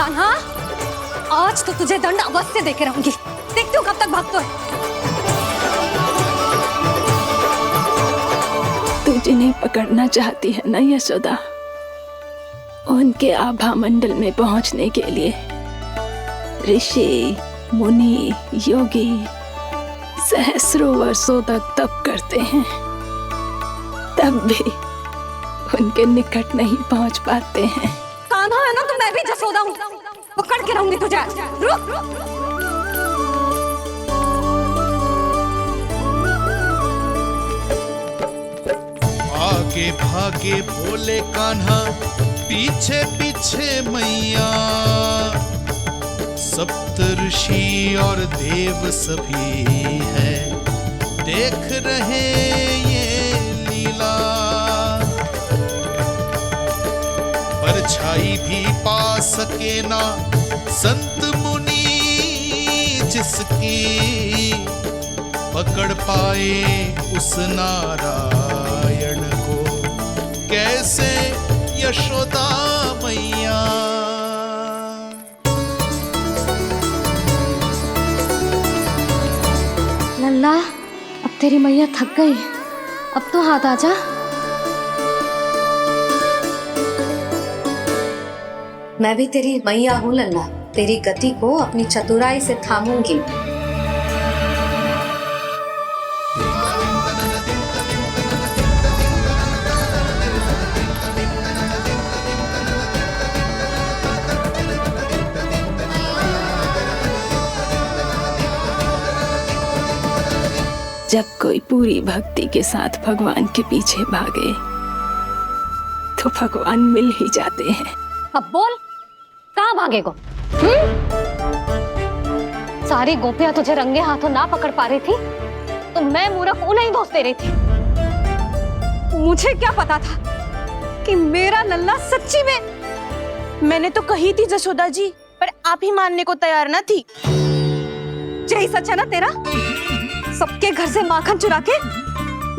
कान्हा, आज तो तुझे दंड अवश्य देके रहूंगी। देखती हूँ कब तक भागते हो। तू जिन्हें पकड़ना चाहती है ना यशोदा, उनके आभा मंडल में पहुंचने के लिए ऋषि, मुनि, योगी सहस्रों वर्षों तक तप करते हैं, तब भी उनके निकट नहीं पहुंच पाते हैं। कान्हा है ना, तो मैं भी जसोदा हूँ, पकड़ के रहूंगी तुझे। रुक। आगे भागे भोले कान्हा, पीछे पीछे मैया, सप्तऋषि और देव सभी है देख रहे ये लीला। परछाई भी पा सके ना संत मुनि जिसकी, पकड़ पाए उस नारायण को कैसे यशोदा मैया। लल्ला, अब तेरी मैया थक गई, अब तो हाथ आजा। मैं भी तेरी मैया हूँ लल्ला, तेरी गति को अपनी चतुराई से थामूंगी। जब कोई पूरी भक्ति के साथ भगवान के पीछे भागे तो भगवान मिल ही जाते हैं। अब बोल, कहाँ भागेगो? सारी गोपियां तुझे रंगे हाथों ना पकड़ पा रही थी तो मैं मूर्ख उन्हें ही दोष दे रही थी। मुझे क्या पता था कि मेरा लल्ला सच्ची में। मैंने तो कही थी जसोदा जी, पर आप ही मानने को तैयार ना थी। यही सच है ना तेरा? सबके घर से माखन चुरा के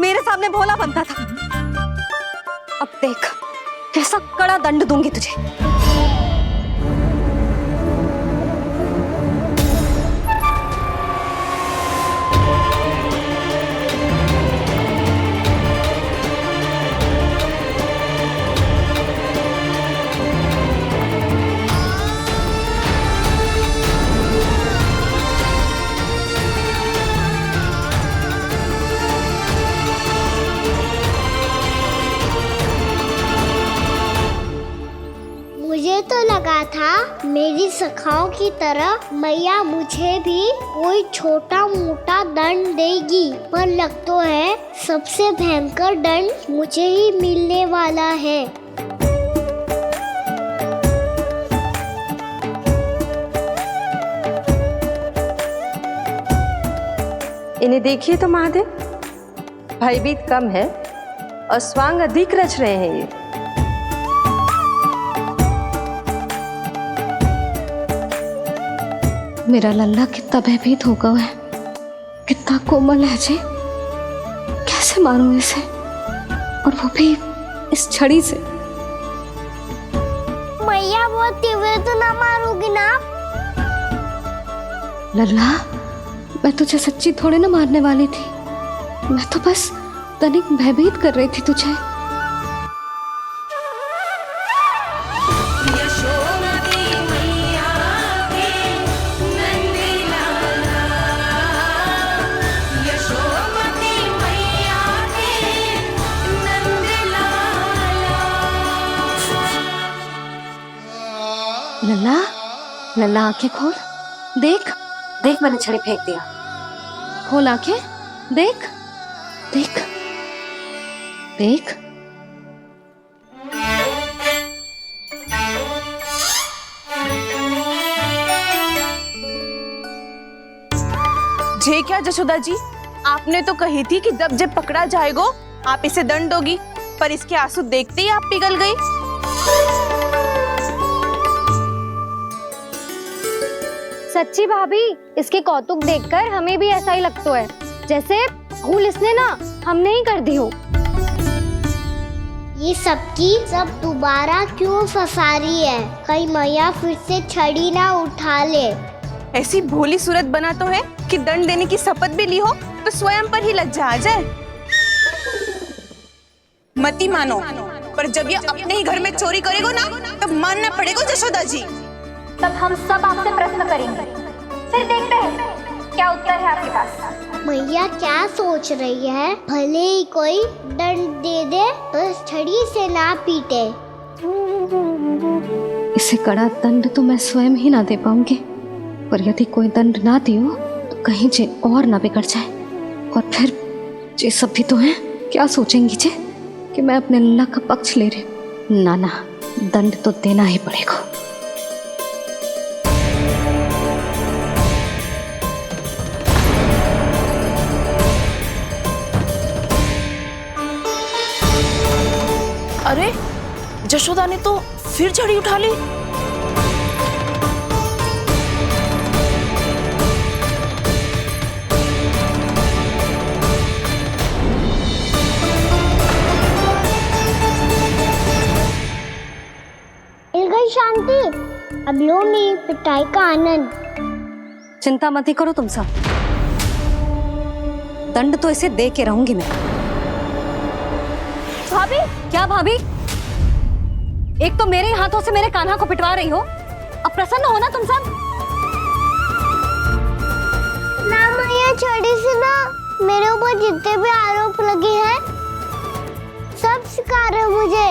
मेरे सामने भोला बनता था। अब देख कैसा कड़ा दंड दूंगी तुझे। मुझे तो लगा था मेरी सखाओं की तरह मैया मुझे भी कोई छोटा मोटा दंड देगी, पर लग तो है सबसे भयंकर दंड मुझे ही मिलने वाला है। इन्हें देखिए तो महादेव, भयभीत कम है और स्वांग अधिक रच रहे हैं ये। मेरा लल्ला कितना भयभीत होगा है, कितना कोमल है जी। कैसे मारूं इसे, और वो भी इस छड़ी से। मैया बहुत तीव्र तो ना मारोगी ना? लल्ला, मैं तुझे सच्ची थोड़े ना मारने वाली थी, मैं तो बस तनिक भयभीत कर रही थी तुझे। लल्ला, लल्ला आंखें खोल, देख देख मैंने छड़ी फेंक दिया। खोल आंखें, देख देख देख। जे क्या जसोदा जी, आपने तो कही थी कि जब पकड़ा जाएगा आप इसे दंड दोगी, पर इसके आंसू देखते ही आप पिघल गई। सच्ची भाभी, इसके कौतुक देखकर हमें भी ऐसा ही लगता है जैसे भूल इसने ना हमने ही कर दी हो। ये सबकी सब दोबारा क्यों फंसा रही है? कहीं मैया फिर से छड़ी ना उठा ले। ऐसी भोली सूरत बना तो है कि दंड देने की शपथ भी ली हो तो स्वयं पर ही लज्जा आ जाए। मती मानो, पर जब ये अपने ही घर में चोरी करेगो ना तब मानना पड़ेगा जशोदा जी। तब हम सब आपसे प्रश्न करेंगे, फिर देखते हैं क्या उत्तर है आपके पास। मैया क्या सोच रही है? भले ही कोई दंड दे दे, बस छड़ी से ना पीटे। इसे कड़ा दंड तो मैं स्वयं ही ना दे पाऊंगी, पर यदि कोई दंड ना दियो तो कहीं जे और ना बिगड़ जाए। और फिर जे सब भी तो हैं, क्या सोचेंगी जे कि मैं अपने लल्ला का पक्ष ले रही हूँ। ना ना, दंड तो देना ही पड़ेगा। अरे जशोदा ने तो फिर छड़ी उठा ली। मिल गई शांति। अब लो मेरी पिटाई का आनंद। चिंता मत ही करो तुम सब, दंड तो इसे दे के रहूंगी मैं। भाभी, क्या भाभी? एक तो मेरे हाथों से मेरे कान्हा को पिटवा रही हो, अब प्रसन्न हो ना तुम सब? ना मैया, छड़ी से ना मेरे ऊपर जितने भी आरोप लगे हैं सब स्वीकार है मुझे,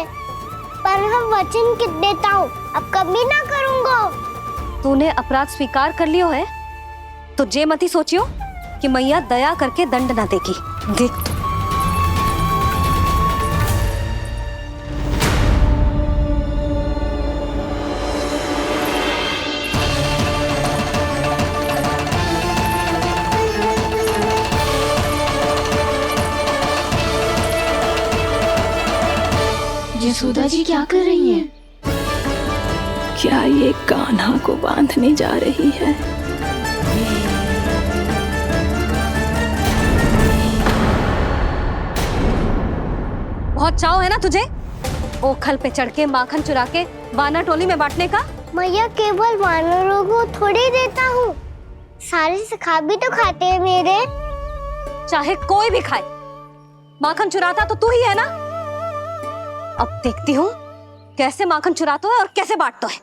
पर हम वचन देता हूँ अब कभी ना करूँगा। तूने अपराध स्वीकार कर लियो है तो जे मती सोचियो कि मैया दया करके दंड ना देगी। देख तू। यशोदा जी क्या कर रही हैं? क्या ये कान्हा को बांधने जा रही है? बहुत चाव है ना तुझे ओखल पे चढ़ के माखन चुरा के वानर टोली में बांटने का? मैया केवल वानरों को थोड़ी देता हूँ, सारे सखा भी तो खाते हैं मेरे। चाहे कोई भी खाए, माखन चुराता तो तू ही है ना। अब देखती हूँ कैसे माखन चुराता है और कैसे बांटता है।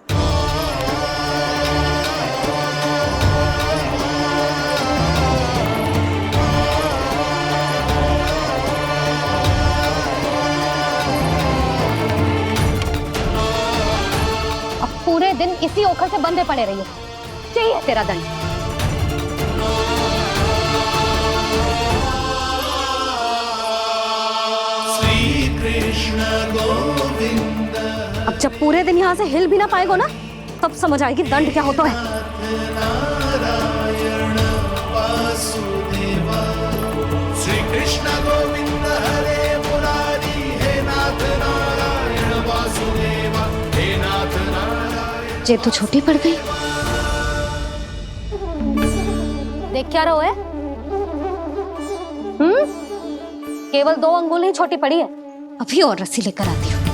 अब पूरे दिन इसी ओखल से बंधे पड़े रहिए, चाहिए तेरा दंड। अब जब पूरे दिन यहाँ से हिल भी ना पाएगो ना, तब समझ आएगी दंड क्या होता है। श्री कृष्ण गोविंद हरे मुरारी, हे नाथ नारायण वासुदेवा, हे नाथ नारायण। जे तो छोटी पड़ गई। देख क्या रहो है? केवल 2 अंगुल ही छोटी पड़ी है, अभी और रस्सी लेकर आती हूँ।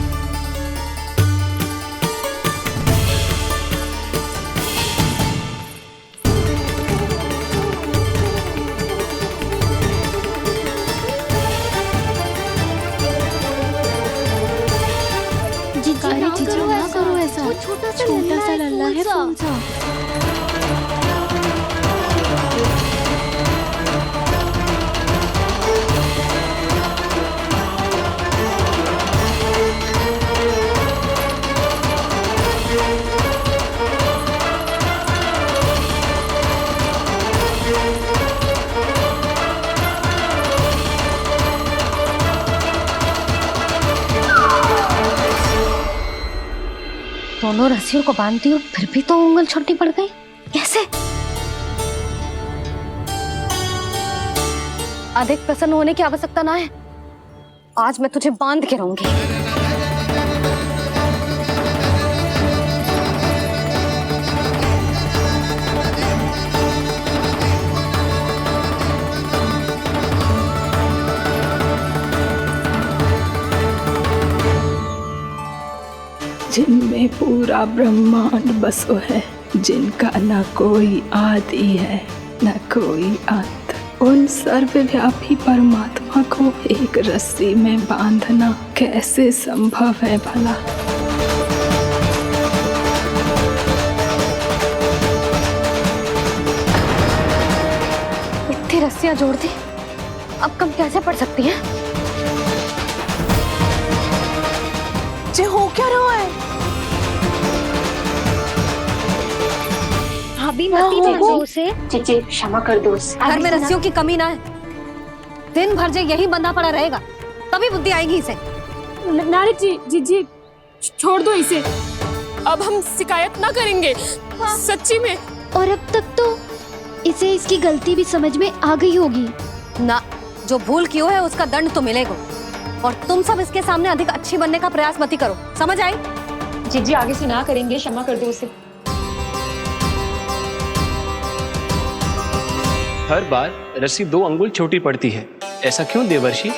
जीजू ना करो ऐसा, छोटा सा लल्ला है कौन सा? दोनों रस्सियों को बांधती हूँ, फिर भी तो उंगल छोटी पड़ गई। कैसे? अधिक प्रसन्न होने की आवश्यकता ना है, आज मैं तुझे बांध के रहूंगी। जिनमें पूरा ब्रह्मांड बसो है, जिनका न कोई आदि है न कोई अंत। उन सर्वव्यापी परमात्मा को एक रस्सी में बांधना कैसे संभव है भला? इतनी रस्सियां जोड़ दी, अब कम कैसे पड़ सकती हैं? जे हो क्या रहा है? भाभी मती जानो उसे। जीजी क्षमा कर दो उसे। घर में रस्सियों की कमी ना है। दिन भर जो यही बंधा पड़ा रहेगा तभी बुद्धि आएगी इसे। नारद जी जीजी छोड़ दो इसे, अब हम शिकायत ना करेंगे। सच्ची में। और अब तक तो इसे इसकी गलती भी समझ में आ गई होगी ना। जो भूल की है उसका दंड तो मिलेगा। और तुम सब इसके सामने अधिक अच्छी बनने का प्रयास मत करो, समझ आई? जीजी आगे से ना करेंगे, क्षमा कर दो उसे। हर बार रस्सी 2 अंगुल छोटी पड़ती है, ऐसा क्यों देवर्षि?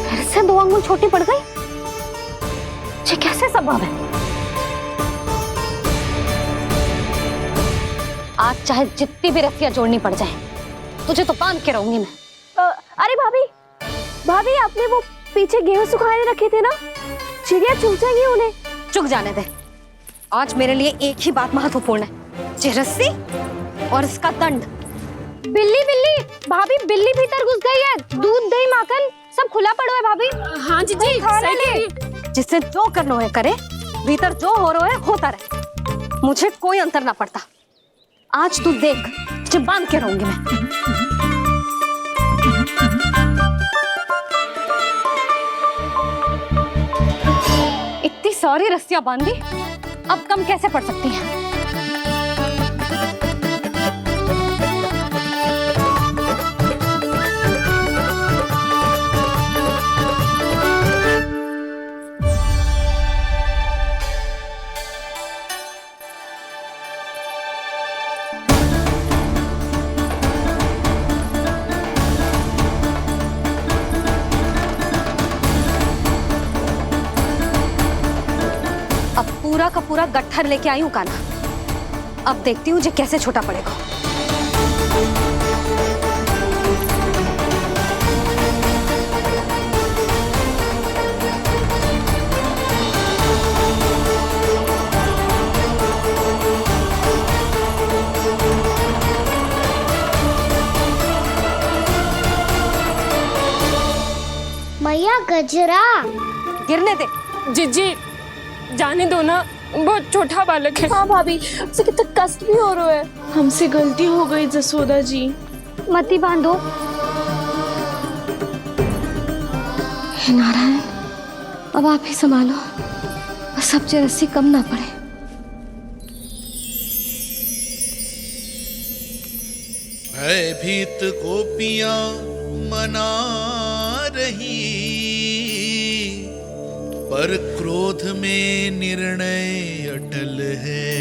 फिर से 2 अंगुल छोटी पड़ गई? ये कैसे संभव है? आज चाहे जितनी भी रस्सियां जोड़नी पड़ जाए, तुझे तो बांध के रहूंगी मैं। अरे भाभी, भाभी आपने वो पीछे गेहूं सुखाने रखे थे ना, चिड़िया चुग जाएंगी उन्हें। चुक जाने दे। आज मेरे लिए एक ही बात महत्वपूर्ण है, ये रस्सी और इसका दंड। बिल्ली बिल्ली, भाभी बिल्ली भीतर घुस गई है। दूध दही माखन सब खुला पड़ा है भाभी। हाँ जीजी सही कह रही है। जिससे जो करना है करे, भीतर जो हो रहा है होता रहे, मुझे कोई अंतर ना पड़ता। आज तू देख, तुझे बांध के रहूंगी मैं। इतनी सारी रस्सियां बांधी, अब कम कैसे पड़ सकती हैं? पूरा का पूरा गट्ठर लेके आई हूं काना। अब देखती हूँ जे कैसे छोटा पड़ेगा। मैया गजरा गिरने दे। जीजी जाने दो ना, बहुत छोटा बालक है। हाँ भाभी, उसे कितना कष्ट भी हो रहा है। हमसे गलती हो गई जसोदा जी। मती बांधो। हे नारायण, अब आप ही संभालो, बस अब जे रस्सी कम ना पड़े। भयभीत गोपियां मना रही, पर क्रोध में निर्णय अटल है।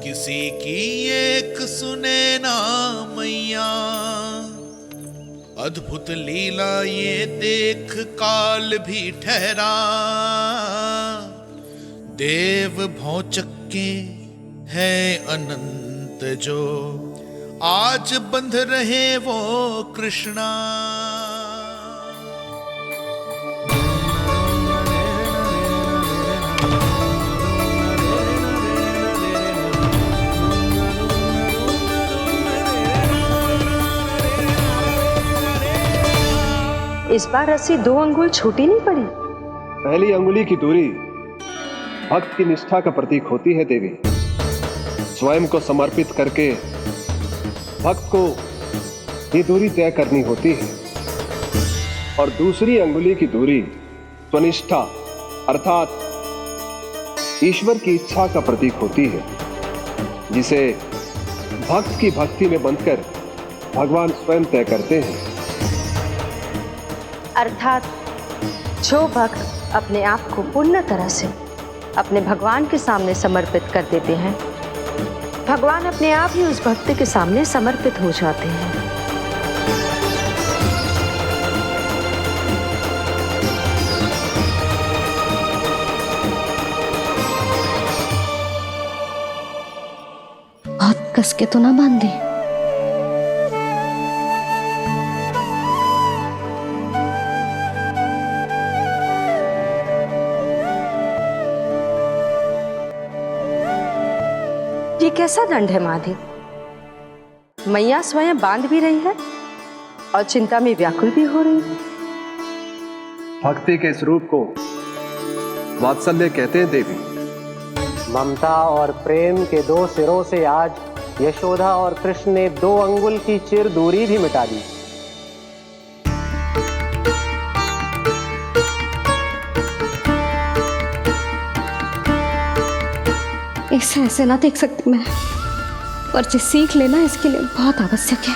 किसी की एक सुने ना मैया, अद्भुत लीला ये देख काल भी ठहरा। देव भौचक्के है अनंत जो, आज बंध रहे वो कृष्णा। इस बार रस्सी 2 अंगुल छोटी नहीं पड़ी। पहली अंगुली की दूरी भक्त की निष्ठा का प्रतीक होती है देवी। स्वयं को समर्पित करके भक्त को ये दूरी तय करनी होती है। और दूसरी अंगुली की दूरी स्वनिष्ठा अर्थात ईश्वर की इच्छा का प्रतीक होती है, जिसे भक्त की भक्ति में बंधकर भगवान स्वयं तय करते हैं। अर्थात जो भक्त अपने आप को पूर्ण तरह से अपने भगवान के सामने समर्पित कर देते हैं, भगवान अपने आप ही उस भक्त के सामने समर्पित हो जाते हैं। बहुत कस के तो ना बांधी। ये कैसा दंड है महादेव? मैया स्वयं बांध भी रही है और चिंता में व्याकुल भी हो रही है। भक्ति के इस रूप को वात्सल्य कहते हैं देवी। ममता और प्रेम के दो सिरों से आज यशोदा और कृष्ण ने 2 अंगुल की चिर दूरी भी मिटा दी। इसे ऐसे ना देख सकती मैं, पर जो सीख लेना इसके लिए बहुत आवश्यक है।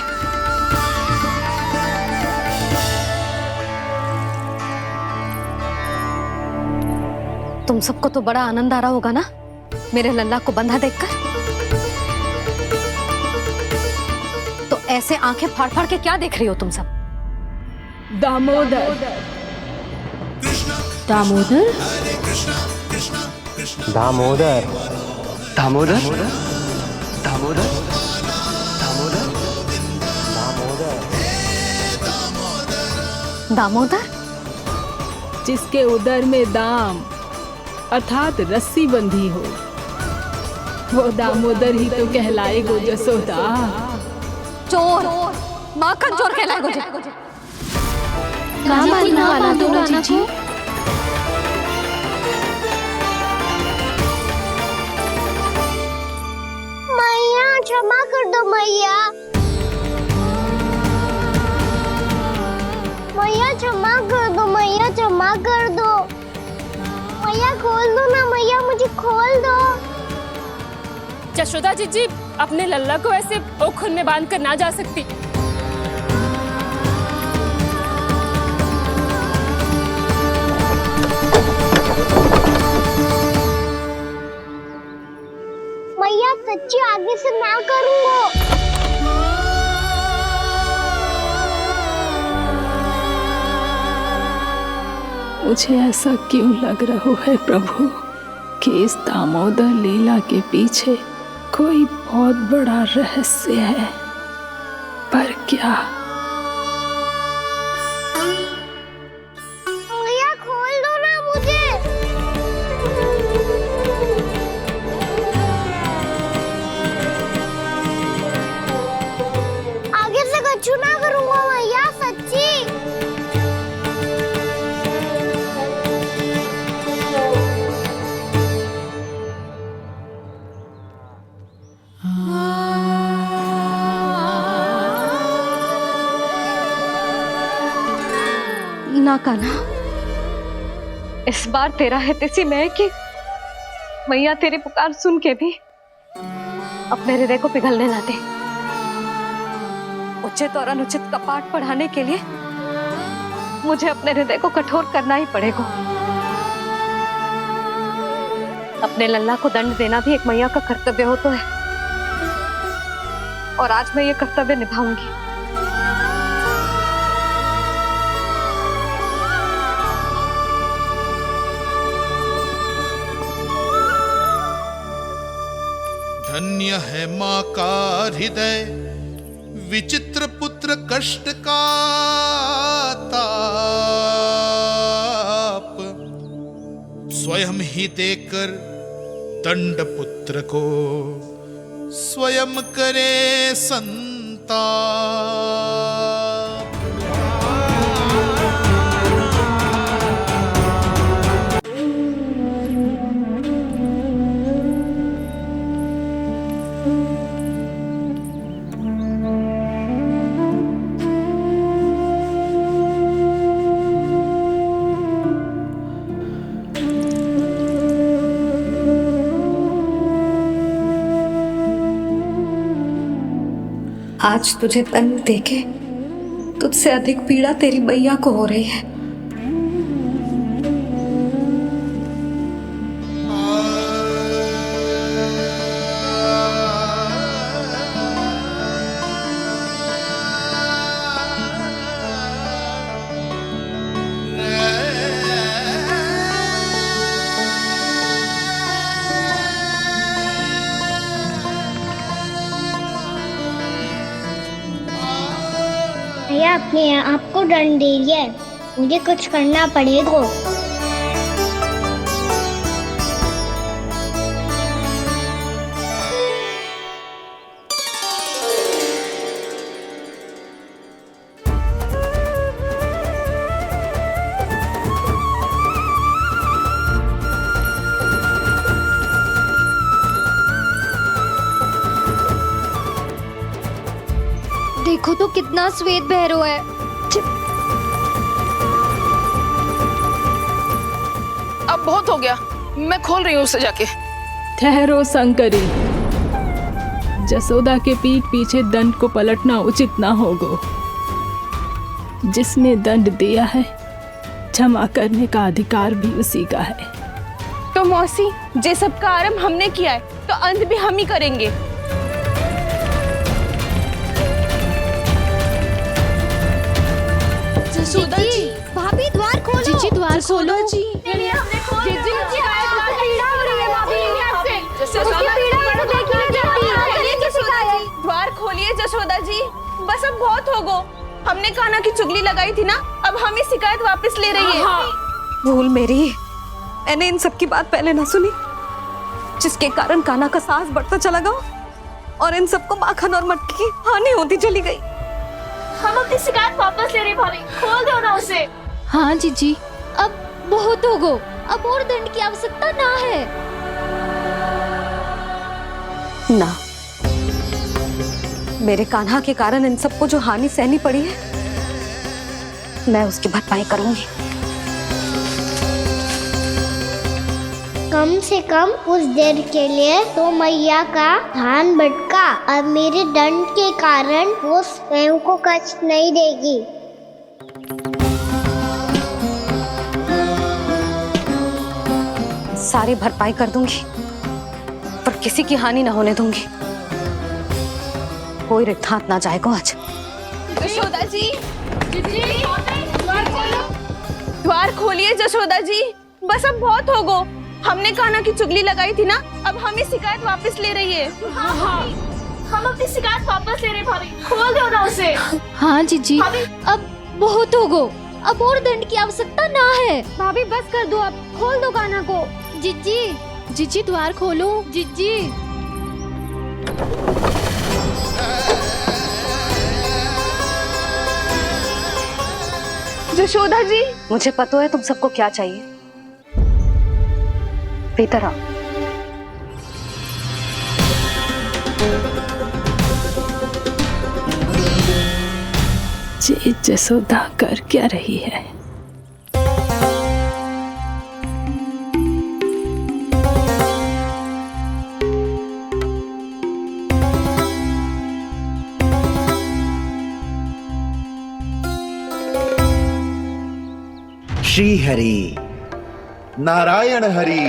तुम सबको तो बड़ा आनंद आ रहा होगा ना मेरे लल्ला को बंधा देखकर। तो ऐसे आंखें फाड़ फाड़ के क्या देख रही हो तुम सब? दामोदर। दामोदर? दामोदर। दामोदर दामोदर दामोदर दामोदर? जिसके उदर में दाम अर्थात रस्सी बंधी हो, वो दामोदर ही तो कहलाएगो जसोदा। चोर, माखन चोर कहलाएगो जी। ना मानने वाला तो ना जी। मैया क्षमा कर दो मैया। मैया क्षमा कर दो, मैया क्षमा कर दो। मैया खोल दो ना मैया, मुझे खोल दो। यशोदा जी अपने लल्ला को ऐसे ओखल में बांध कर ना जा सकती। मैया सच्ची आगे से ना करूंगा। मुझे ऐसा क्यों लग रहा है प्रभु कि इस दामोदर लीला के पीछे कोई बहुत बड़ा रहस्य है, पर क्या? मैया खोल दो ना मुझे। आगे से कछु ना करूंगा मैया, सच्ची। ना कान्हा, इस बार तेरा है तेसी मैं कि मैया तेरी पुकार सुन के भी अपने हृदय को पिघलने ना दे। उचित और अनुचित का पाठ पढ़ाने के लिए मुझे अपने हृदय को कठोर करना ही पड़ेगा। अपने लल्ला को दंड देना भी एक मैया का कर्तव्य हो तो है, और आज मैं ये कर्तव्य निभाऊंगी। धन्य है माँ का हृदय, विचित्र पुत्र कष्ट का ताप स्वयं ही देकर दंड पुत्र को स्वयं करे संताप। आज तुझे दंड देके तुझसे अधिक पीड़ा तेरी मैया को हो रही है। भैया अपने आप को दंड दे रही है, मुझे कुछ करना पड़ेगा। देखो तो कितना श्वेत भैरव है। अब बहुत हो गया, मैं खोल रही हूँ उसे जाके। ठहरो शंकरी, जसोदा के पीठ पीछे दंड को पलटना उचित ना होगा। जिसने दंड दिया है, क्षमा करने का अधिकार भी उसी का है। तो मौसी, जे सब का आरंभ हमने किया है, तो अंत भी हम ही करेंगे। जसोदा जी, भाभी द्वार खोलो। जीजी द्वार खोलो। जी द्वार खोलिए जसोदा जी, बस अब बहुत हो गो। हमने कान्हा की चुगली लगाई थी ना, अब हम ये शिकायत वापस ले रही है। भूल मेरी, मैंने इन सब की बात पहले ना सुनी, जिसके कारण कान्हा का साहस बढ़ता चला गया और इन सबको माखन और मटकी की हानि होती चली गई। हम अपनी शिकायत वापस ले रहे भाभी, खोल दो ना उसे। हाँ जीजी, अब बहुत हो गो, अब और दंड की आवश्यकता ना है। ना, मेरे कान्हा के कारण इन सबको जो हानि सहनी पड़ी है, मैं उसकी भरपाई करूंगी। कम से कम कुछ देर के लिए तो मैया का ध्यान भटका और मेरे दंड के कारण वो स्वयं को कष्ट नहीं देगी। सारी भरपाई कर दूंगी, पर किसी की हानि ना होने दूंगी। कोई रिक्त हाथ ना जाएगा आज। जसोदा जी, द्वार खोलिए जसोदा जी, बस अब बहुत हो गो। हमने कान्हा की चुगली लगाई थी ना, अब हम ये शिकायत वापस ले रही है। हम अपनी शिकायत वापस ले रहे भाभी, खोल दो ना उसे। हाँ जीजी, अब बहुत हो गो, अब और दंड की आवश्यकता ना है। भाभी बस कर दो, अब खोल दो कान्हा को। जीजी, जीजी द्वार खोलो। जीजी जसोदा जी, मुझे पता है तुम सबको क्या चाहिए। भीतर आओ। जी जसोदा कर क्या रही है? श्री हरि नारायण हरि।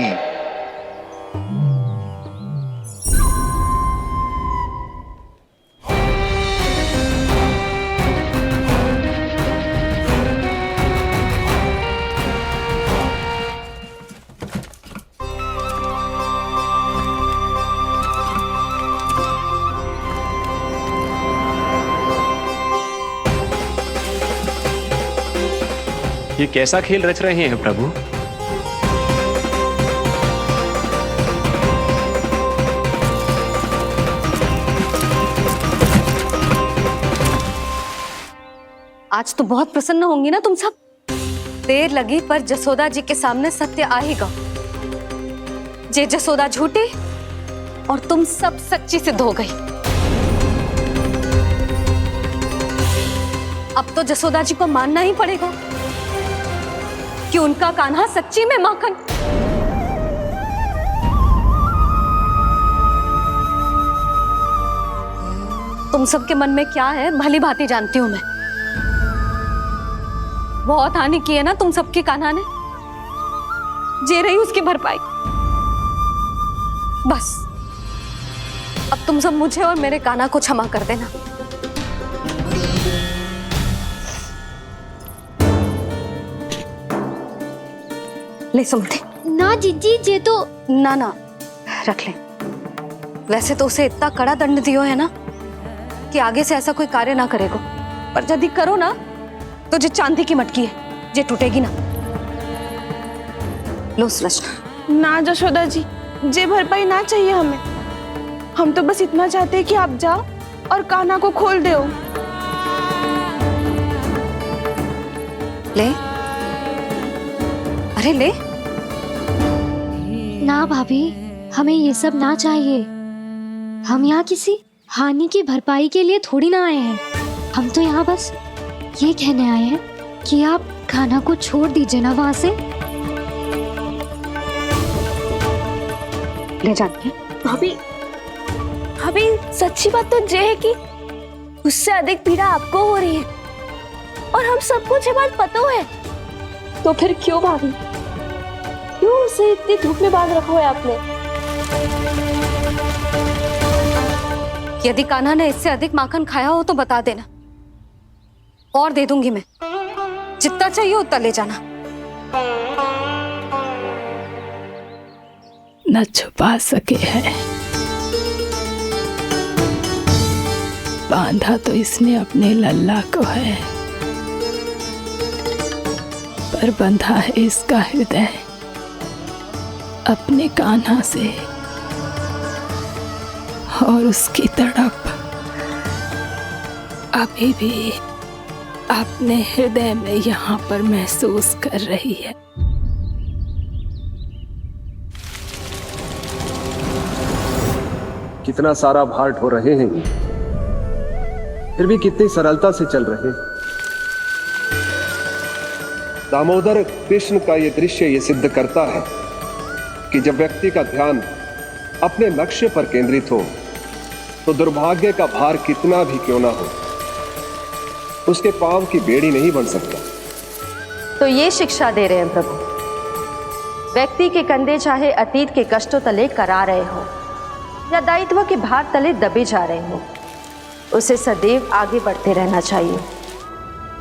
ये कैसा खेल रच रहे हैं प्रभु? आज तो बहुत प्रसन्न होंगी ना तुम सब। देर लगी पर जसोदा जी के सामने सत्य आएगा। जे जसोदा झूठी और तुम सब सच्ची सिद्ध हो गई। अब तो जसोदा जी को मानना ही पड़ेगा कि उनका कान्हा सच्ची में माखन। तुम सबके मन में क्या है भली भांति जानती हूं मैं। बहुत हानि की है ना तुम सबकी कान्हा ने, जे रही उसकी भरपाई। बस अब तुम सब मुझे और मेरे कान्हा को क्षमा कर देना। ले सुमते। ना जीजी, जे तो ना ना रख ले। वैसे तो उसे इतना कड़ा दंड दियो है ना कि आगे से ऐसा कोई कार्य ना करेगा। पर यदि करो ना तो जे चांदी की मटकी है जे टूटेगी ना। लो सुलक्षणा। ना यशोदा जी, जे भरपाई ना चाहिए हमें। हम तो बस इतना चाहते हैं कि आप जाओ और कान्हा को खोल दो। ले, अरे ले। ना भाभी, हमें ये सब ना चाहिए। हम यहाँ किसी हानि की भरपाई के लिए थोड़ी ना आए हैं। हम तो यहाँ बस ये कहने आए हैं कि आप कान्हा को छोड़ दीजिए ना वहां से। ले जाती भाभी, भाभी सच्ची बात तो ये है कि उससे अधिक पीड़ा आपको हो रही है और हम सबको ये बात पता है। तो फिर क्यों भाभी, क्यों उसे इतनी धूप में बांध रखा है आपने? यदि कान्हा ने इससे अधिक माखन खाया हो तो बता देना, और दे दूंगी मैं। जितना चाहिए उतना ले जाना। न छुपा सके है, बांधा तो इसने अपने लल्ला को है, पर बंधा है इसका हृदय अपने कान्हा से, और उसकी तड़प अभी भी अपने हृदय में यहाँ पर महसूस कर रही है। कितना सारा भार ढो रहे हैं, फिर भी कितनी सरलता से चल रहे हैं। दामोदर कृष्ण का यह दृश्य ये सिद्ध करता है कि जब व्यक्ति का ध्यान अपने लक्ष्य पर केंद्रित हो तो दुर्भाग्य का भार कितना भी क्यों ना हो, उसके पांव की बेड़ी नहीं बन सकता। तो ये शिक्षा दे रहे हैं प्रभु। व्यक्ति के कंधे चाहे अतीत के कष्टों तले करा रहे हो या दायित्व के भार तले दबे जा रहे हो, उसे सदैव आगे बढ़ते रहना चाहिए।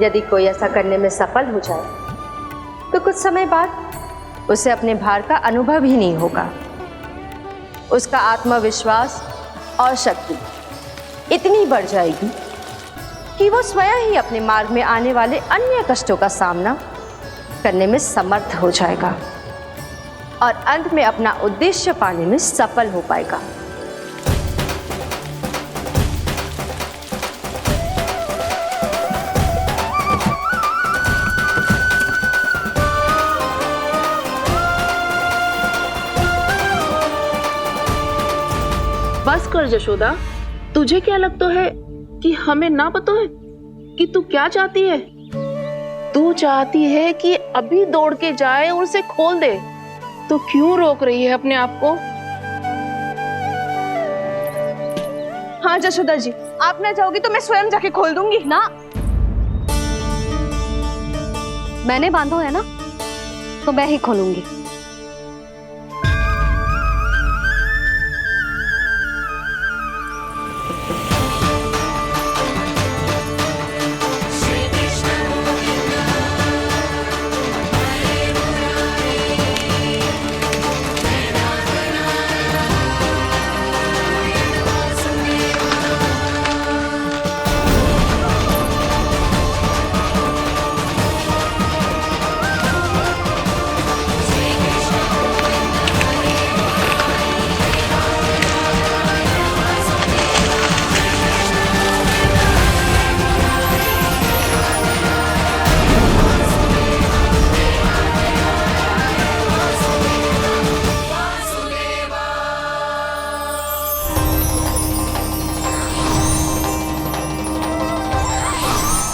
यदि कोई ऐसा करने में सफल हो जाए तो कुछ समय बाद उसे अपने भार का अनुभव ही नहीं होगा। उसका आत्मविश्वास और शक्ति इतनी बढ़ जाएगी कि वो स्वयं ही अपने मार्ग में आने वाले अन्य कष्टों का सामना करने में समर्थ हो जाएगा और अंत में अपना उद्देश्य पाने में सफल हो पाएगा। बस कर यशोदा, तुझे क्या लगता है कि हमें ना पता है कि तू क्या चाहती है? तू चाहती है कि अभी दौड़ के जाए और उसे खोल दे, तो क्यों रोक रही है अपने आप को? हाँ यशोदा जी, आप ना जाओगी तो मैं स्वयं जाके खोल दूंगी। ना, मैंने बांधो है ना, तो मैं ही खोलूंगी।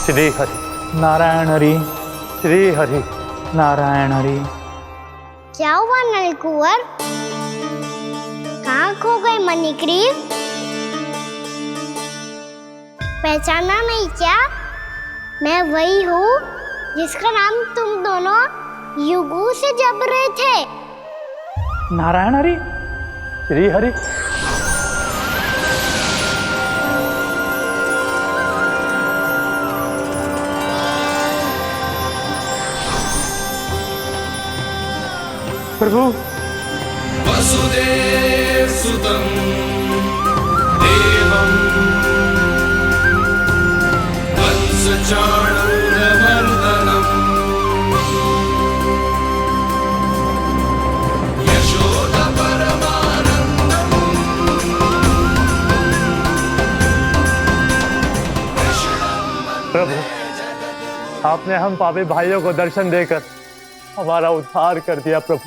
श्री हरि नारायण हरि, श्री हरि नारायण हरि। क्या हुआ नलकुंवर? कहाँ खो गए मणिग्रीव? पहचाना नहीं क्या? मैं वही हूँ जिसका नाम तुम दोनों युगों से जप रहे थे। नारायण हरि, श्री हरि। प्रभु, वसुदेव सुतं देवं कंस सच्चानन्दवर्धनम् प्रभु, आपने हम पापी भाइयों को दर्शन देकर हमारा उद्धार कर दिया। प्रभु,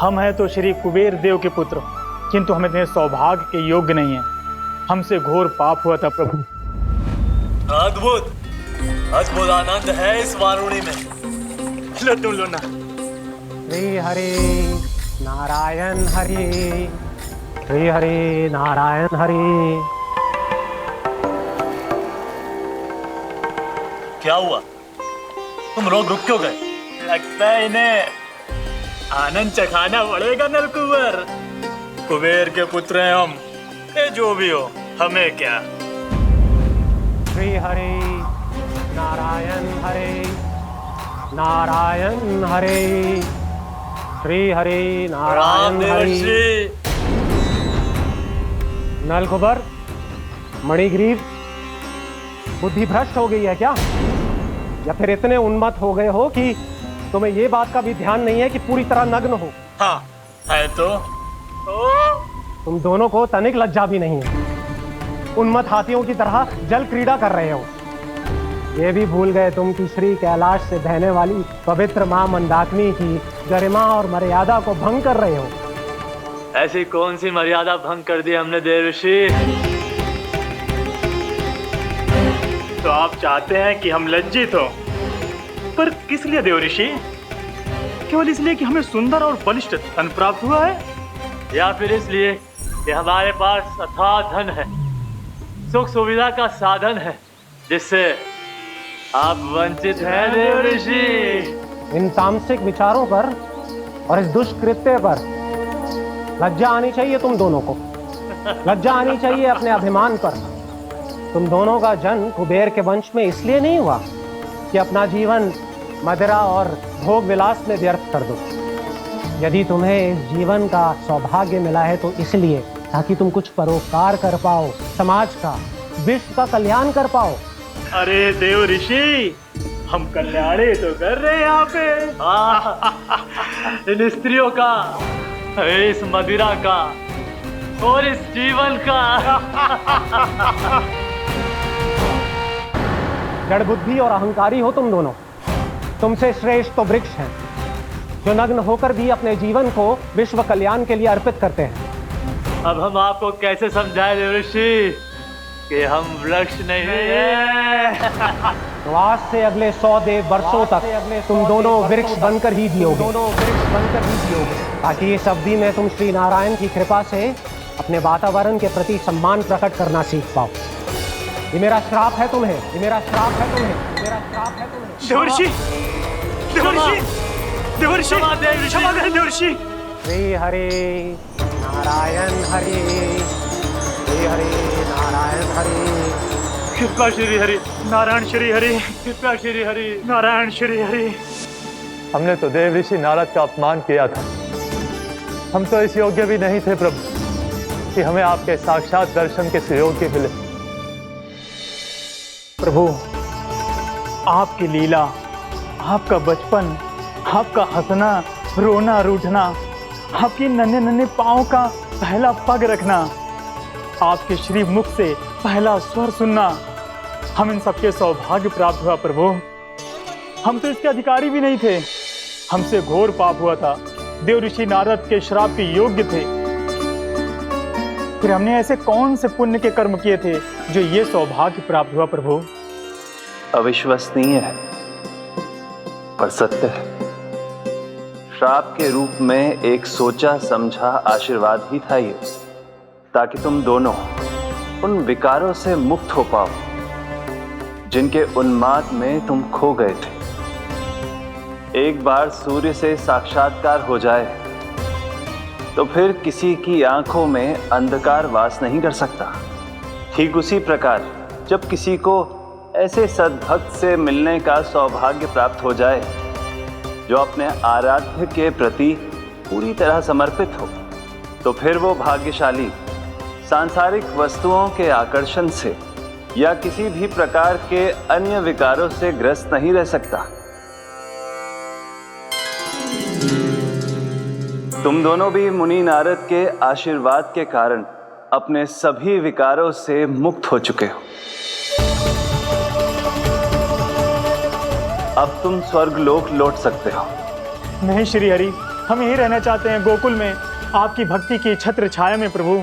हम हैं तो श्री कुबेर देव के पुत्र, किंतु हम इतने सौभाग्य के योग्य नहीं हैं। हमसे घोर पाप हुआ था प्रभु। अद्भुत अद्भुत आनंद है इस वारुणी में। लो तुम लो ना। श्री हरि नारायण हरि, श्री हरि नारायण हरि। क्या हुआ? तुम रोग रुक क्यों गए? लगता है इन्हें आनंद चखाना पड़ेगा नलकुबर। कुबेर के पुत्र हैं हम, ये जो भी हो हमें क्या। श्री हरि नारायण हरि, नारायण हरि, श्री हरि नारायण हरि। नलकुबर, मणिग्रीव, बुद्धि भ्रष्ट हो गई है क्या? या फिर इतने उन्मत्त हो गए हो कि तुम्हें ये बात का भी ध्यान नहीं है कि पूरी तरह नग्न हो? हाँ है तो। तुम दोनों को तनिक लज्जा भी नहीं है। उन्मत्त हाथियों की तरह जल क्रीड़ा कर रहे हो। ये भी भूल गए तुम कि श्री कैलाश से बहने वाली पवित्र मां मंदाकिनी की गरिमा और मर्यादा को भंग कर रहे हो। ऐसी कौन सी मर्यादा भंग कर दी हमने देवर्षि? तो आप चाहते हैं कि हम लज्जित हो, पर किस लिए देवर्षि? केवल इसलिए कि हमें सुंदर और बलिष्ठ धन प्राप्त हुआ है, या फिर इसलिए कि हमारे पास अथाह धन है, सुख सुविधा का साधन है, जिससे आप वंचित हैं देवर्षि? इन तामसिक विचारों पर और इस दुष्कृत्य पर लज्जा आनी चाहिए तुम दोनों को। लज्जा आनी चाहिए अपने अभिमान पर। तुम दोनों का जन्म कुबेर के वंश में इसलिए नहीं हुआ कि अपना जीवन मदिरा और भोग विलास में व्यर्थ कर दो। यदि तुम्हें इस जीवन का सौभाग्य मिला है तो इसलिए ताकि तुम कुछ परोपकार कर पाओ, समाज का, विश्व का कल्याण कर पाओ। अरे देव ऋषि, हम कल्याणी तो कर रहे हैं यहाँ पे। इन स्त्रियों का, इस मदिरा का और इस जीवन का। जड़ बुद्धि और अहंकारी हो तुम दोनों। तुमसे श्रेष्ठ तो वृक्ष हैं, जो नग्न होकर भी अपने जीवन को विश्व कल्याण के लिए अर्पित करते हैं। अब हम आपको कैसे समझाएं देवर्षि कि हम वृक्ष नहीं हैं? तो आज से अगले 100 देव वर्षों तक तुम दोनों वृक्ष बनकर ही जियोगे। ताकि इस अवधि में तुम श्री नारायण की कृपा से अपने वातावरण के प्रति सम्मान प्रकट करना सीख पाओ। ये मेरा श्राप है तुम्हें, ये मेरा श्राप है तुम्हें, ये मेरा श्राप है तुम्हें। देवर्षि, देवर्षि, देवर्षि, क्षमा करें देवर्षि। श्री हरि नारायण हरि, श्री हरि नारायण हरि। कृपा श्री हरि नारायण श्री हरि, कृपा श्री हरि नारायण श्री हरि। हमने तो देव ऋषि नारद का अपमान किया था। हम तो इस योग्य भी नहीं थे प्रभु कि हमें आपके साक्षात दर्शन के सुयोग्य मिले। प्रभु, आपकी लीला, आपका बचपन, आपका हंसना, रोना, रूठना, आपकी नन्हे नन्हे पाँव का पहला पग रखना, आपके श्री मुख से पहला स्वर सुनना, हम इन सबके सौभाग्य प्राप्त हुआ प्रभु। हम तो इसके अधिकारी भी नहीं थे। हमसे घोर पाप हुआ था, देव ऋषि नारद के श्राप के योग्य थे। फिर हमने ऐसे कौन से पुण्य के कर्म किए थे जो ये सौभाग्य प्राप्त हुआ प्रभु? अविश्वसनीय है पर सत्य है। श्राप के रूप में एक सोचा समझा आशीर्वाद ही था ये, ताकि तुम दोनों उन विकारों से मुक्त हो पाओ जिनके उन्माद में तुम खो गए थे। एक बार सूर्य से साक्षात्कार हो जाए तो फिर किसी की आंखों में अंधकार वास नहीं कर सकता। ठीक उसी प्रकार जब किसी को ऐसे सद्भक्त से मिलने का सौभाग्य प्राप्त हो जाए जो अपने आराध्य के प्रति पूरी तरह समर्पित हो, तो फिर वो भाग्यशाली सांसारिक वस्तुओं के आकर्षण से या किसी भी प्रकार के अन्य विकारों से ग्रस्त नहीं रह सकता। तुम दोनों भी मुनि नारद के आशीर्वाद के कारण अपने सभी विकारों से मुक्त हो चुके हो। अब तुम स्वर्गलोक लौट सकते हो। नहीं श्री हरि, हम यहीं रहना चाहते हैं, गोकुल में, आपकी भक्ति की छत्र छाया में प्रभु।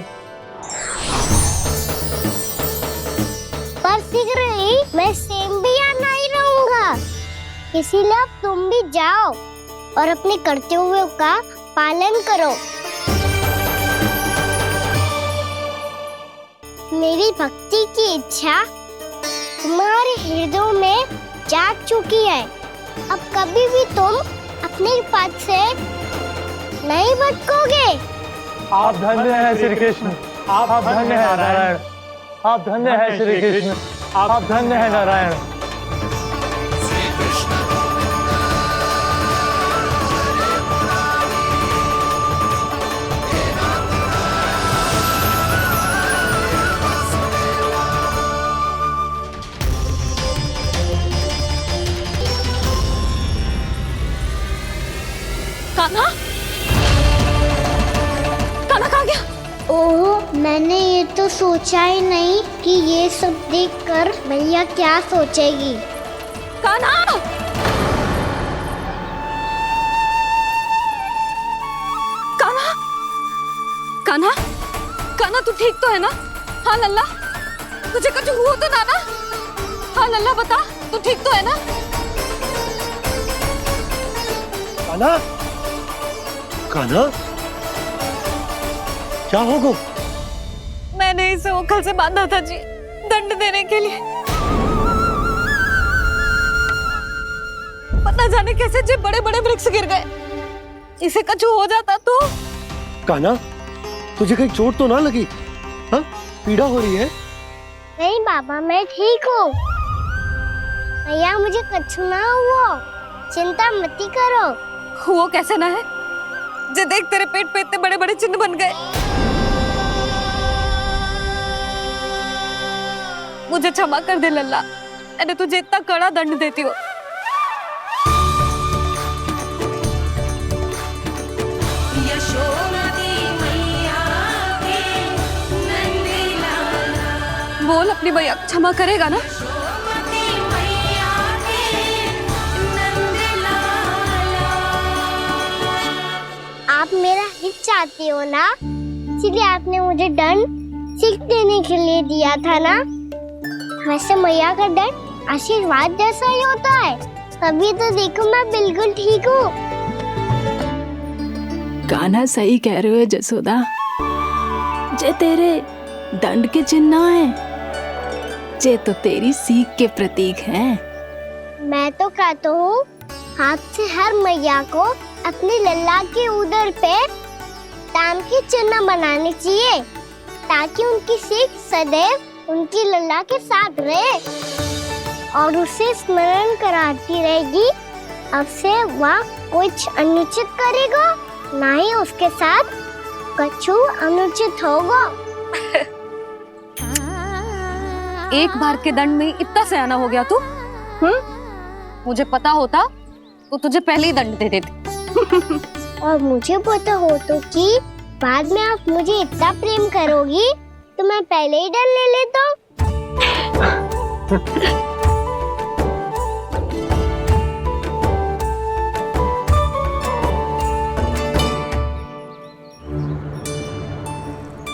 पर शीघ्र ही मैं सेम्बिया नहीं रहूंगा, इसीलिए अब तुम भी जाओ और अपने कर्तव्यों का पालन करो। मेरी भक्ति की इच्छा तुम्हारे हृदय में जाग चुकी है। अब कभी भी तुम अपने पद से नहीं भटकोगे। आप धन्य हैं श्री कृष्ण, आप धन्य हैं नारायण, आप धन्य हैं श्री कृष्ण, आप धन्य हैं नारायण। कान्हा, कान्हा कहाँ गया? ओह, मैंने ये तो सोचा ही नहीं कि ये सब देखकर भैया क्या सोचेगी। कान्हा! कान्हा! कान्हा! कान्हा तू ठीक तो है ना? हाँ लल्ला, तुझे कुछ हुआ तो ना? हाँ लल्ला बता, तू ठीक तो है ना? कान्हा, कान्हा, क्या होगा? मैंने इसे ओखल से बांधा था जी, दंड देने के लिए। पता जाने कैसे जी बड़े बड़े वृक्ष गिर गए। इसे कुछ हो जाता तो? कान्हा, तुझे कहीं चोट तो ना लगी? हाँ, पीड़ा हो रही है? नहीं बाबा, मैं ठीक हूँ। भैया मुझे कुछ ना हुआ, चिंता मत करो। वो कैसे ना है? जे देख तेरे पेट पे इतने बड़े बड़े चिन्ह बन गए। मुझे क्षमा कर दे लल्ला, मैंने तुझे इतना कड़ा दंड देती हूँ। बोल अपनी भैया क्षमा करेगा ना? आप मेरा हित चाहते हो ना, इसलिए आपने मुझे दंड सीख देने के लिए दिया था ना। वैसे मैया का दंड आशीर्वाद जैसा ही होता है, तभी तो देखो मैं बिल्कुल ठीक हूँ। कान्हा सही कह रहे हो जसोदा, जे तेरे दंड के चिन्ह ना है, जे तो तेरी सीख के प्रतीक हैं। मैं तो कहता हूँ हाथ से हर मैया को अपनी लल्ला के उदर पे ताम के चिन्ह बनाने चाहिए, ताकि उनकी सीख सदैव उनकी लल्ला के साथ रहे और उसे स्मरण कराती रहेगी। अब से वह कुछ अनुचित करेगा, ना ही उसके साथ कछु अनुचित होगा। एक बार के दंड में इतना सयाना हो गया तू? मुझे पता होता तो तुझे पहले ही दंड दे देती। और मुझे पता हो तो कि बाद में आप मुझे इतना प्रेम करोगी तो मैं पहले ही दंड ले लेता।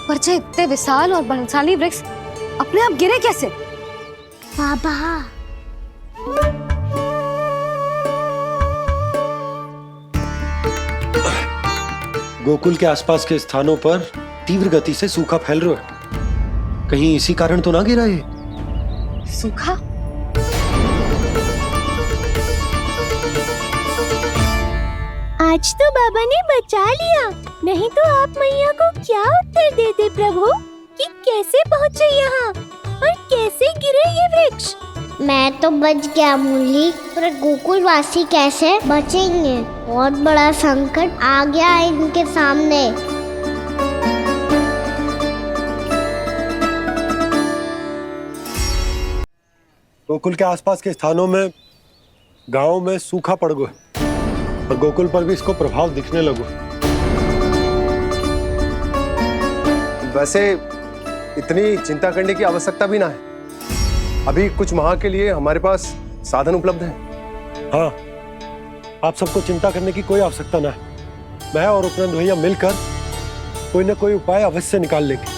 पर जे इतने विशाल और बलशाली वृक्ष अपने आप गिरे कैसे? बाबा, गोकुल के आसपास के स्थानों पर तीव्र गति से सूखा फैल रहा है। कहीं इसी कारण तो ना गिरा ये? सूखा? आज तो बाबा ने बचा लिया, नहीं तो आप मैया को क्या उत्तर देते प्रभु कि कैसे पहुँचे यहाँ और कैसे गिरे ये वृक्ष? मैं तो बच गया मुरली, पर गोकुल वासी कैसे बचेंगे? बहुत बड़ा संकट आ गया है इनके सामने। गोकुल के आसपास के स्थानों में, गांवों में सूखा पड़ गया और गोकुल पर भी इसको प्रभाव दिखने लगो। वैसे इतनी चिंता करने की आवश्यकता भी ना है। अभी कुछ माह के लिए हमारे पास साधन उपलब्ध है। हाँ, आप सबको चिंता करने की कोई आवश्यकता ना है। मैं और उपनंद भैया मिलकर कोई ना कोई उपाय अवश्य निकाल लेंगे।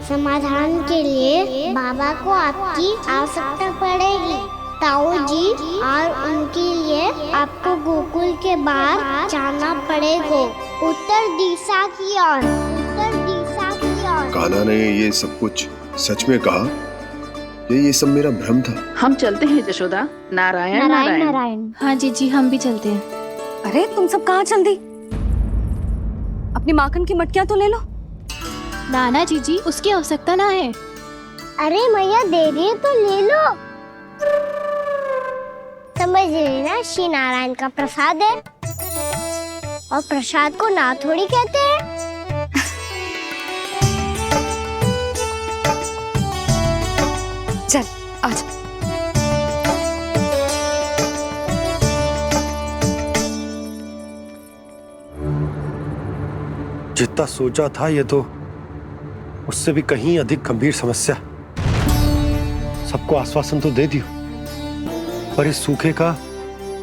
समाधान के लिए बाबा को आपकी आवश्यकता पड़ेगी। ताऊ जी और उनके लिए आपको गोकुल के बाहर जाना पड़ेगा, उत्तर दिशा की ओर। उत्तर दिशा की ओर। कान्हा ने ये सब कुछ सच में कहा? ये सब मेरा भ्रम था। हम चलते हैं जशोदा। नारायण नारायण नारायण। हाँ जीजी, हम भी चलते हैं। अरे तुम सब कहाँ चल दी? अपनी माखन की मटकियाँ तो ले लो। नाना जीजी, उसकी आवश्यकता ना है। अरे मैया दे रही है तो ले लो। समझ लेना, श्री नारायण का प्रसाद है और प्रसाद को ना थोड़ी कहते हैं। चल आजा। जितना सोचा था ये तो उससे भी कहीं अधिक गंभीर समस्या। सबको आश्वासन तो दे दियो, पर इस सूखे का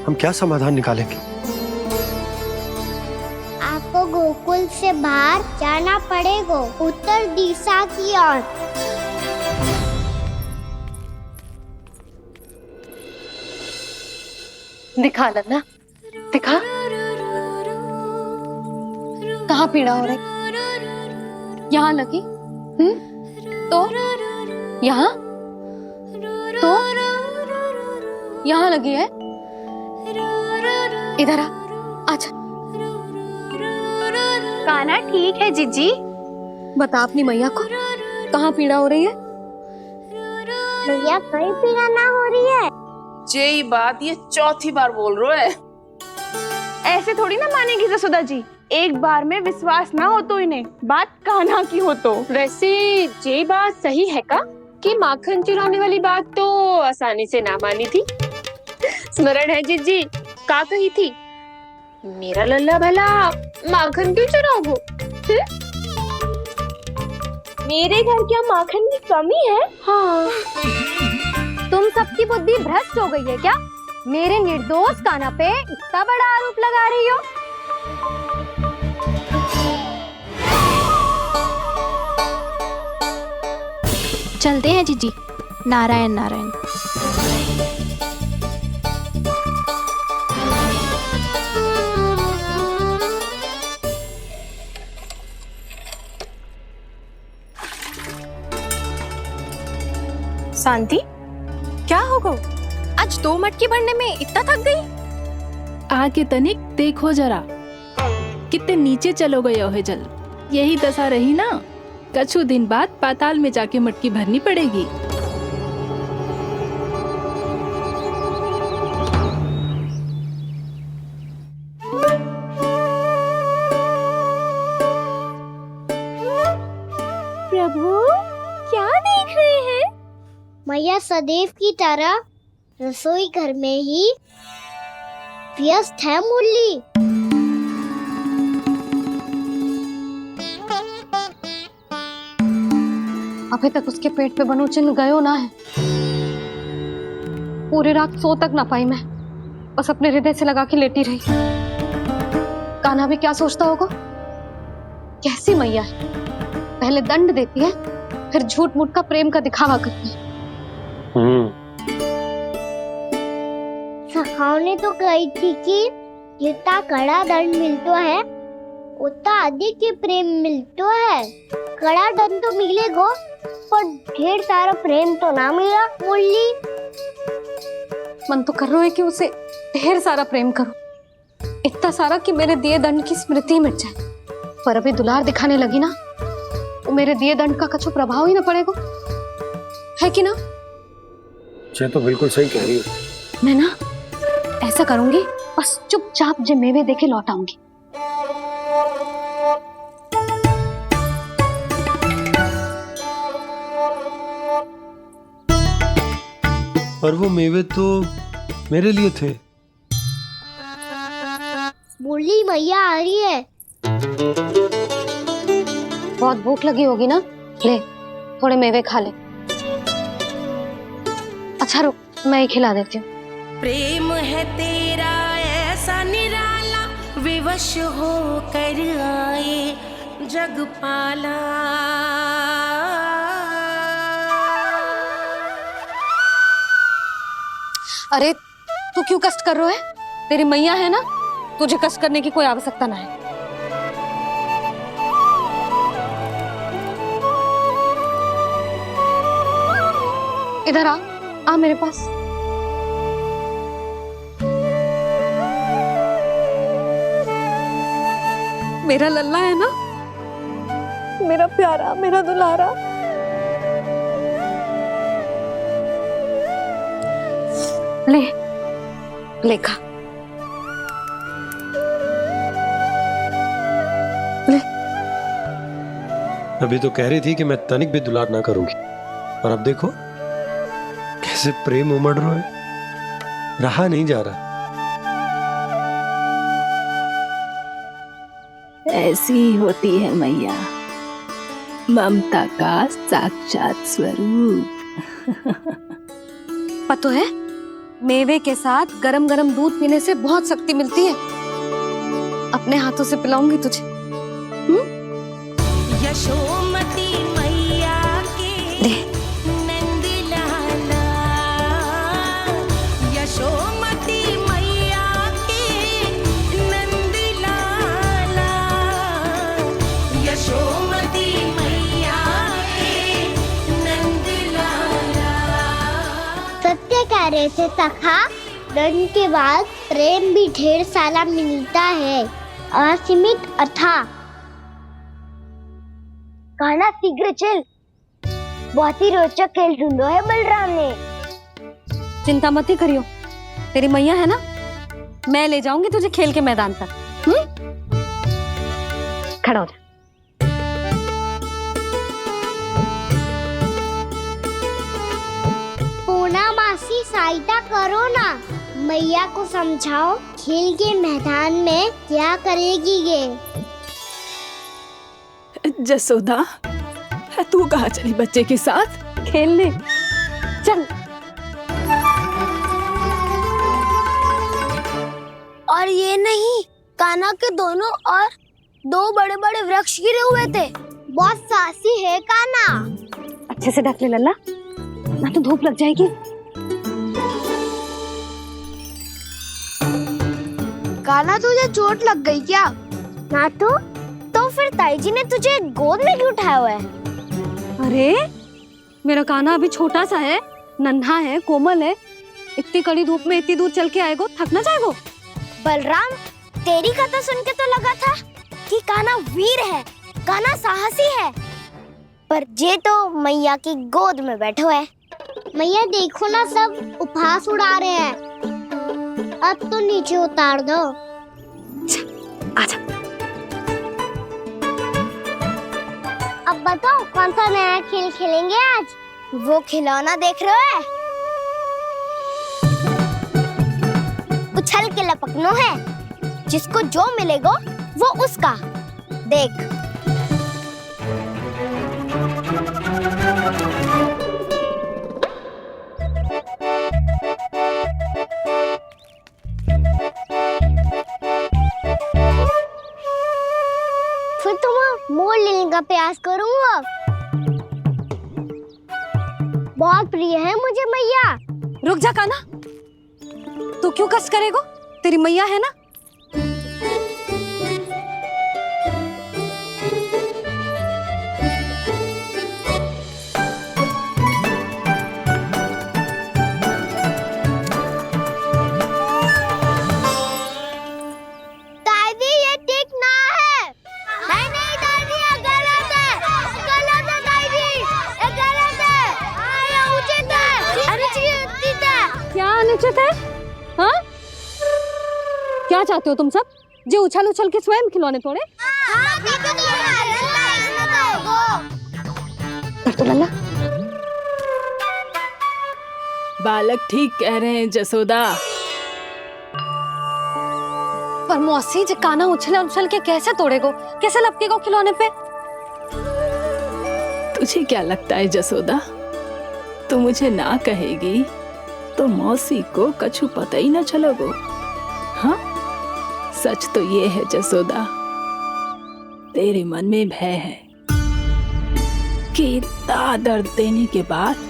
हम क्या समाधान निकालेंगे? आपको गोकुल से बाहर जाना पड़ेगा, उत्तर दिशा की ओर। दिखा लन्ना, दिखा। कहाँ पीड़ा हो रही? यहाँ लगी? तो यहाँ? तो यहाँ लगी है? इधर आ, आजा। कान्हा ठीक है जीजी। बता अपनी मैया को कहाँ पीड़ा हो रही है? मैया कहीं पीड़ा ना हो रही है। ये बात ये चौथी बार बोल रहे है। ऐसे थोड़ी ना मानेगी जसोदा जी। एक बार में विश्वास ना हो तो इन्हें, बात कान्हा की हो तो। वैसे ये बात सही है का कि माखन चुराने वाली बात तो आसानी से ना मानी थी। स्मरण है जीजी का कही थी, मेरा लल्ला भला माखन क्यों चुराओगे? मेरे घर क्या माखन की कमी है? हाँ, तुम सबकी बुद्धि भ्रष्ट हो गई है क्या? मेरे निर्दोष कान्हा पे इतना बड़ा आरोप लगा रही हो? चलते हैं जीजी। नारायण नारायण। शांति, क्या हो गो? आज 2 मटकी भरने में इतना थक गई? आके तनिक देखो जरा, कितने नीचे चलो गए हो जल। यही दशा रही ना, कछु दिन बाद पाताल में जाके मटकी भरनी पड़ेगी। प्रभु क्या देख रहे हैं? मैया सदैव की तरह रसोई घर में ही व्यस्त है मुरली। अभी तक उसके पेट पे बनो चिन्ह गयो ना है। पूरी रात सो तक ना पाई मैं, बस अपने हृदय से लगा के लेटी रही। कान्हा भी क्या सोचता होगा? कैसी मैया है, पहले दंड देती है, फिर झूठ मूठ का प्रेम का दिखावा करती है। सखाओं तो कही थी कि जितना कड़ा दंड मिलता है उतना अधिक ही प्रेम मिलता है। कड़ा दंड तो मिलेगा पर ढेर सारा प्रेम तो ना मिला मुरली। मन तो कर रहा है कि उसे ढेर सारा प्रेम करो, इतना सारा कि मेरे दिए दंड की स्मृति मिट जाए। पर अभी दुलार दिखाने लगी ना, वो मेरे दिए दंड का कछु प्रभाव ही ना पड़ेगा, है कि ना? ये तो बिल्कुल सही कह रही हो। मैं ना ऐसा करूंगी, बस चुपचाप जे मेवे देखे लौट आऊंगी। और वो मेवे तो मेरे लिए थे। बोली मैया आ रही है। बहुत भूख लगी होगी ना, ले थोड़े मेवे खा ले। अच्छा रुक, मैं ही खिला देती हूँ। प्रेम है तेरा ऐसा निराला, विवश हो कर आए जग पाला। अरे तू क्यों कष्ट कर रहा है? तेरी मैया है ना, तुझे कष्ट करने की कोई आवश्यकता ना है। इधर आ मेरे पास। मेरा लल्ला है ना, मेरा प्यारा, मेरा दुलारा। ले ले खा, ले। अभी तो कह रही थी कि मैं तनिक भी दुलार ना करूंगी, और अब देखो कैसे प्रेम उमड़ रहा है, रहा नहीं जा रहा। ऐसी ही होती है मैया, ममता का साक्षात स्वरूप। पता है, मेवे के साथ गरम गरम दूध पीने से बहुत शक्ति मिलती है। अपने हाथों से पिलाऊंगी तुझे। यशोमती मैया के नंद लाला, यशोमती मैया के नंद लाला, यशोमती मैया के नंद लाला। सत्य कह रहे थे सखा, दंड के बाद प्रेम भी ढेर सारा मिलता है, असीमित अथाह। गाना शीघ्र चल, बहुत ही रोचक खेल ढूंढो है बलराम ने। चिंता मत ही करियो, तेरी मैया है ना, मैं ले जाऊंगी तुझे खेल के मैदान तक। खड़ा हो जा। पूना मासी सहायता करो ना, मैया को समझाओ खेल के मैदान में क्या करेगी ये। जसोदा, तू कहाँ चली बच्चे के साथ खेलने? चल। और ये नहीं, कान्हा के दोनों और दो बड़े बड़े वृक्ष गिरे हुए थे। बहुत साहसी है कान्हा। अच्छे से ढक ले लल्ला, ना तो धूप लग जाएगी। कान्हा तुझे चोट लग गई क्या? ना तो फिर ताई जी ने तुझे गोद में क्यों उठाया हुआ है? अरे मेरा कान्हा अभी छोटा सा है, नन्हा है, कोमल है। इतनी कड़ी धूप में इतनी दूर चल के आएगो, थक ना जाएगो। बलराम, तेरी कथा सुन के तो लगा था कि कान्हा वीर है, कान्हा साहसी है, पर ये तो मैया की गोद में बैठो है। मैया देखो ना, सब उपहास उड़ा रहे हैं। अब तो नीचे उतार दो। आजा। अब बताओ कौन सा नया खेल खेलेंगे आज? वो खिलौना देख रहे हो? उछल के लपकनो है, जिसको जो मिलेगा वो उसका। देख। फिर तुम मोड़ लेने का प्रयास करूंगा। बहुत प्रिय है मुझे मैया। रुक जा कान्हा, तू क्यों कष्ट करेगो? तेरी मैया है ना। दादी ये ठीक ना है। नहीं नहीं दादी, ये गलत है, गलत है दादी, ये गलत है। ये उचित है, अनुचित है। क्या अनुचित है? हाँ? क्या चाहते हो तुम सब? जो उछल उछल के स्वयं खिलौने तोड़े? तो लल्ला, बालक ठीक कह रहे हैं जसोदा। पर मौसी जी काना उछल उछल के कैसे तोड़ेगो, कैसे लपकेगो खिलौने पे? तुझे क्या लगता है जसोदा, तू मुझे ना कहेगी तो मौसी को कछु पता ही न चलोगो। हाँ, सच तो ये है जसोदा, तेरे मन में भय है कि इतना दर्द देने के बाद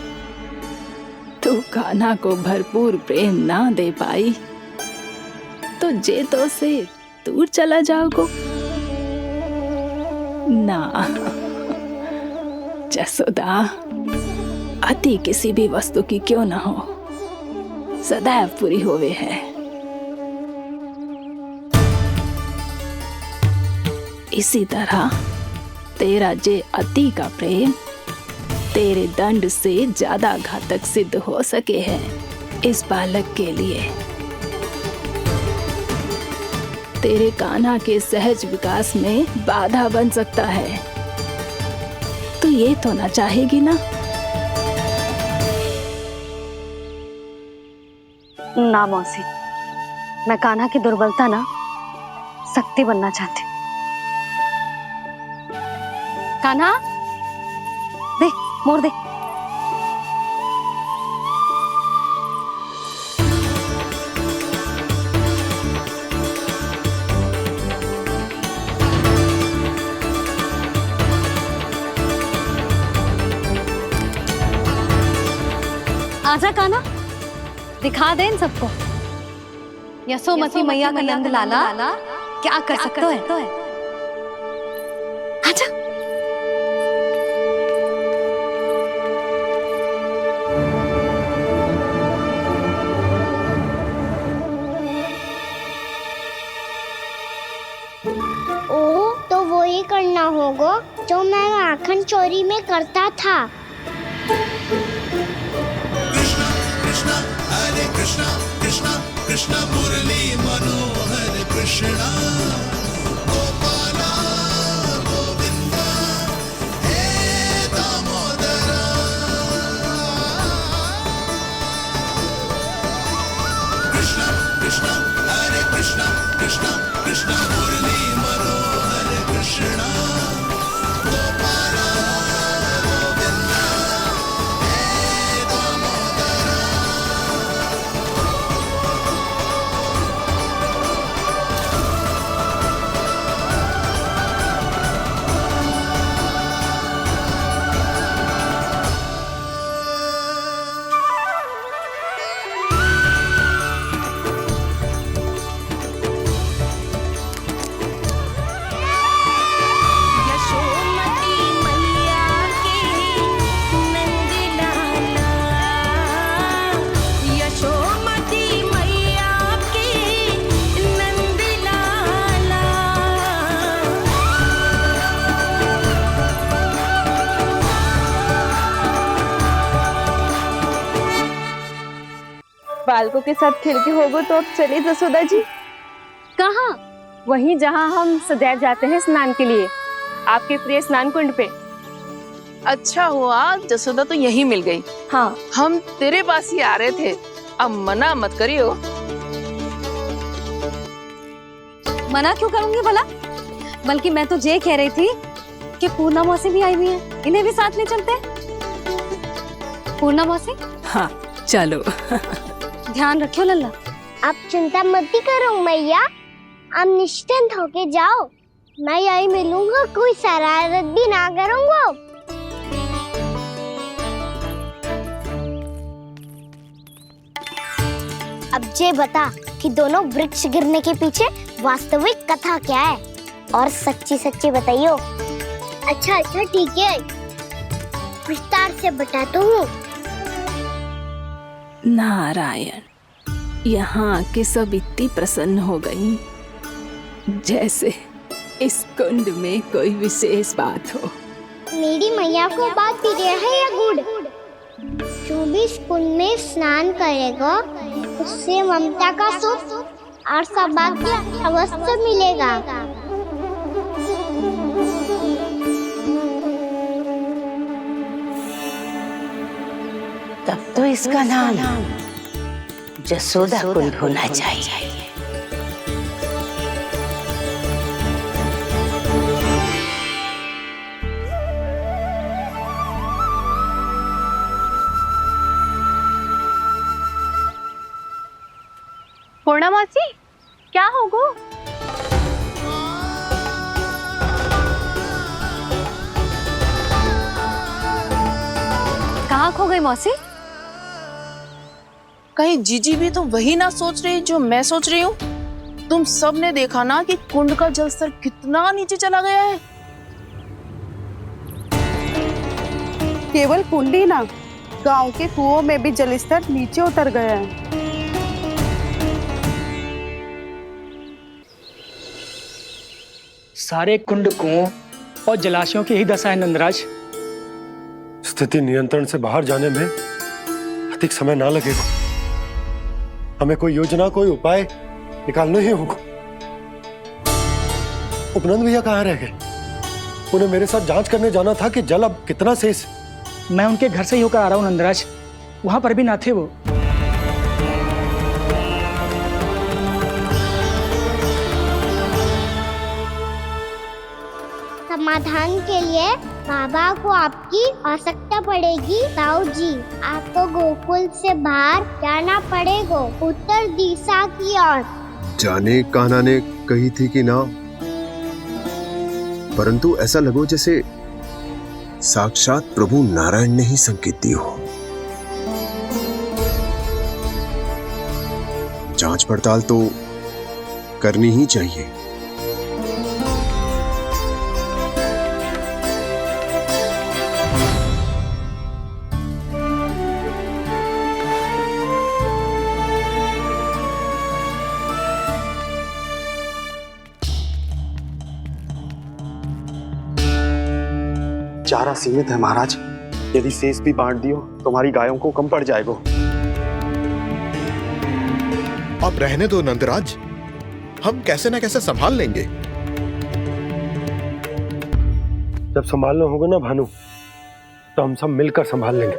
तू कान्हा को भरपूर प्रेम ना दे पाई तो जेतो से दूर चला जाओगो ना। जसोदा, अति किसी भी वस्तु की क्यों ना हो, सदैव पूरी होवे है। इसी तरह तेरा जे अति का प्रेम तेरे दंड से ज्यादा घातक सिद्ध हो सके है इस बालक के लिए। तेरे कान्हा के सहज विकास में बाधा बन सकता है। तो ये तो ना चाहेगी ना? ना मौसी, मैं कान्हा की दुर्बलता ना शक्ति बनना चाहती। कान्हा, दे मोड़ दे। आजा कान्हा, दिखा दे इन सबको यशोमती मैया का नंद लाला क्या कर सकता है। आजा। ओ, तो वो ही करना होगा जो मैं माखन चोरी में करता था। कृष्णा हरे कृष्णा कृष्णा कृष्णा मुरली मनोहर कृष्णा गोपाला गोविंदा हे दामोदरा। कृष्णा कृष्णा हरे कृष्णा कृष्णा कृष्णा मुरली मनोहर कृष्णा गोपाला गोविंदा हे दामोदरा। यशोमती मैया के नंद लाला, यशोमती मैया के नंद लाला। बालकों के साथ खेल के होगो तो अब चले जसोदा जी। कहाँ? वहीं जहाँ हम सदैव जाते हैं स्नान के लिए, आपके प्रिय स्नान कुंड पे। अच्छा हुआ जसोदा तो यहीं मिल गई। हाँ, हम तेरे पास ही आ रहे थे, अब मना मत करियो। मना क्यों करूंगी भला? बल्कि मैं तो ये कह रही थी कि पूर्णा मौसी भी आई हुई है, इन्हें भी साथ ले चलते हैं। पूर्णा मौसी, हाँ चलो। ध्यान रखियो लल्ला। आप चिंता मत करो मैया, आप निश्चिंत होके जाओ, मैं यही मिलूंगा, कोई शरारत भी ना करूंगा। अब ये बता कि दोनों वृक्ष गिरने के पीछे वास्तविक कथा क्या है, और सच्ची सच्ची बताइयो। अच्छा अच्छा ठीक है, विस्तार से बताता हूँ। नारायण, यहाँ के सब इतनी प्रसन्न हो गई जैसे इस कुंड में कोई विशेष बात हो। मेरी मैया को बात प्रिय है या गुड़? जो भी इस कुंड में स्नान करेगा उससे ममता का सुख और सौभाग्य अवश्य मिलेगा। तब तो इसका नाम जसोदा कुंड होना चाहिए। पूर्णा मासी, क्या हो गो? कहाँ खो गई मौसी? कहीं जीजी भी तो वही ना सोच रही जो मैं सोच रही हूँ? तुम सब ने देखा ना कि कुंड का जलस्तर कितना नीचे चला गया है। केवल कुंड ही ना, गांव के कुओं में भी जलस्तर नीचे उतर गया है। सारे कुंड कुओं और जलाशयों की ही दशा है नंदराज। स्थिति नियंत्रण से बाहर जाने में अधिक समय ना लगेगा। हमें कोई योजना, कोई उपाय निकालना ही होगा। उपनंद भैया कहाँ रह गए? उन्हें मेरे साथ जांच करने जाना था कि जल अब कितना शेष। मैं उनके घर से ही होकर आ रहा हूँ नंदराज, वहां पर भी ना थे वो। समाधान के लिए बाबा को आपकी आवश्यकता पड़ेगी। ताऊ जी, आपको गोकुल से बाहर जाना पड़ेगा, उत्तर दिशा की ओर। जाने कान्हा ने कही थी कि ना, परंतु ऐसा लगो जैसे साक्षात प्रभु नारायण ने ही संकेत दी हो। जांच पड़ताल तो करनी ही चाहिए। चारा सीमित है महाराज, यदि शेष भी बांट दियो तो हमारी गायों को कम पड़ जाएगा। अब रहने दो नंदराज, हम कैसे न कैसे संभाल लेंगे। जब संभालना होगा ना भानु, तो हम सब मिलकर संभाल लेंगे।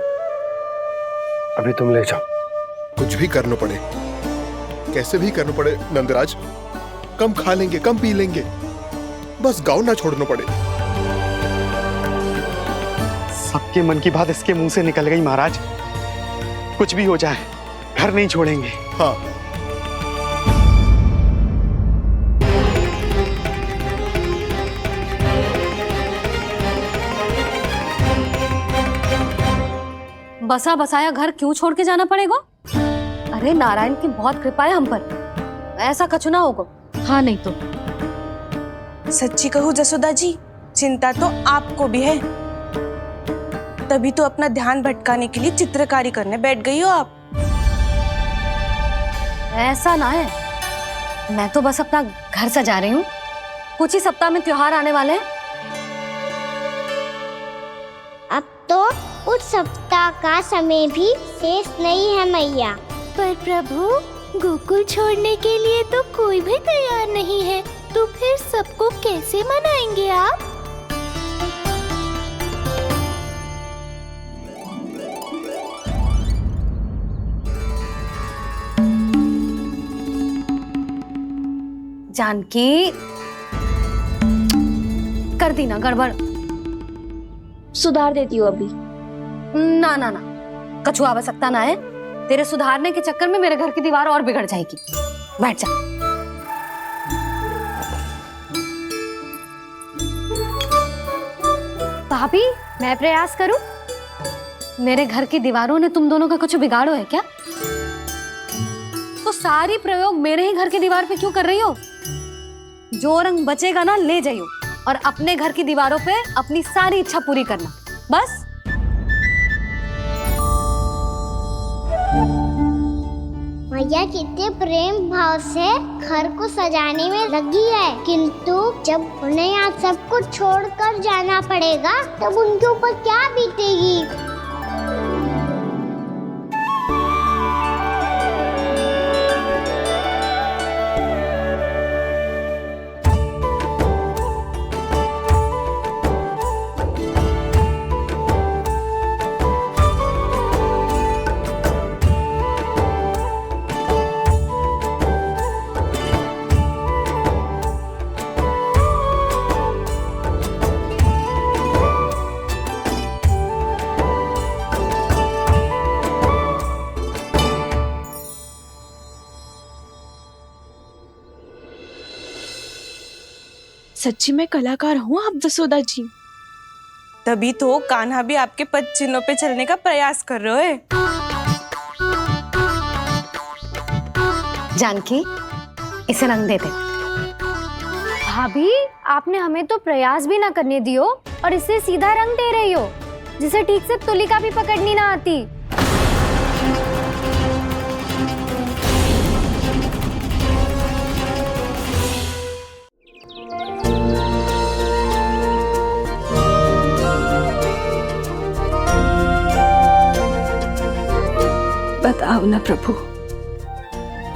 अभी तुम ले जाओ। कुछ भी करना पड़े, कैसे भी करना पड़े नंदराज, कम खा लेंगे, कम पी लेंगे, बस गांव ना छोड़ना पड़े। सबके मन की बात इसके मुंह से निकल गई महाराज। कुछ भी हो जाए, घर नहीं छोड़ेंगे। हाँ। बसा बसाया घर क्यों छोड़ के जाना पड़ेगा? अरे नारायण की बहुत कृपा है हम पर, ऐसा कछु ना होगा। हाँ नहीं तो सच्ची कहूँ जसोदा जी, चिंता तो आपको भी है, तभी तो अपना ध्यान भटकाने के लिए चित्रकारी करने बैठ गई हो आप। ऐसा ना है, मैं तो बस अपना घर सजा रही हूँ। कुछ ही सप्ताह में त्योहार आने वाले हैं। अब तो उस सप्ताह का समय भी शेष नहीं है मैया। पर प्रभु, गोकुल छोड़ने के लिए तो कोई भी तैयार नहीं है, तो फिर सबको कैसे मनाएंगे आप? जानकी, कर दी ना गड़बड़। सुधार देती हूँ अभी। ना ना ना, कछु आवश्यकता ना है। तेरे सुधारने के चक्कर में मेरे घर की दीवार और बिगड़ जाएगी। बैठ जा। भाभी, मैं प्रयास करूं? मेरे घर की दीवारों ने तुम दोनों का कुछ बिगाड़ो है क्या? तो सारी प्रयोग मेरे ही घर की दीवार पे क्यों कर रही हो? जो रंग बचेगा ना ले जाइयो, और अपने घर की दीवारों पे अपनी सारी इच्छा पूरी करना, बस। मैया कितने प्रेम भाव से घर को सजाने में लगी है, किंतु जब उन्हें यहाँ सब कुछ छोड़कर जाना पड़ेगा तब उनके ऊपर क्या बीतेगी? सच्ची में कलाकार हूँ आप जसोदा जी। तभी तो कान्हा भी आपके पद चिन्हों पे चलने का प्रयास कर रहे है। जानकी, इसे रंग दे दे। भाभी, आपने हमें तो प्रयास भी ना करने दियो और इसे सीधा रंग दे रही हो, जिसे ठीक से तुलिका भी पकड़नी ना आती। बताओ ना प्रभु,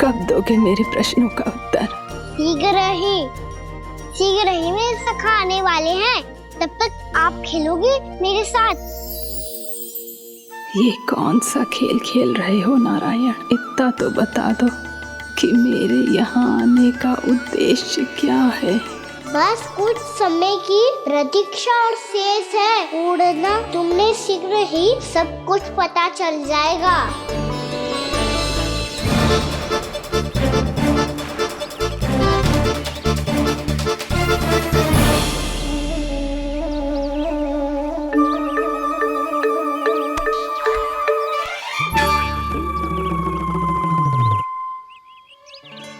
कब दोगे मेरे प्रश्नों का उत्तर? शीघ्र ही मेरे सखा आने वाले हैं, तब तक आप खेलोगे मेरे साथ। ये कौन सा खेल खेल रहे हो नारायण? इतना तो बता दो कि मेरे यहाँ आने का उद्देश्य क्या है? बस कुछ समय की प्रतीक्षा और शेष है। उड़ना तुमने शीघ्र ही सब कुछ पता चल जाएगा।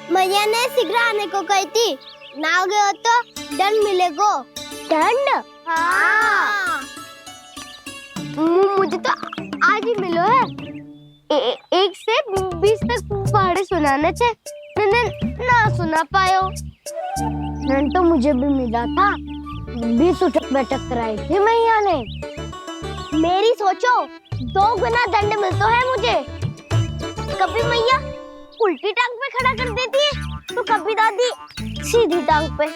मैया ने शीघ्र आने को कही थी, ना हो गए हो तो दंड मिलेगा। दंड? हाँ। मुझे तो आज ही मिलो है। 1 से 20 तक पहाड़े सुनाने थे, ना सुना पायो। दंड तो मुझे भी मिला था, 20 उठक बैठक कराई थी मैया ने। मेरी सोचो, 2 गुना दंड मिलता है मुझे। कभी मैया उल्टी टांग पे खड़ा कर देती है, तो कभी दादी सीधी टांग पे।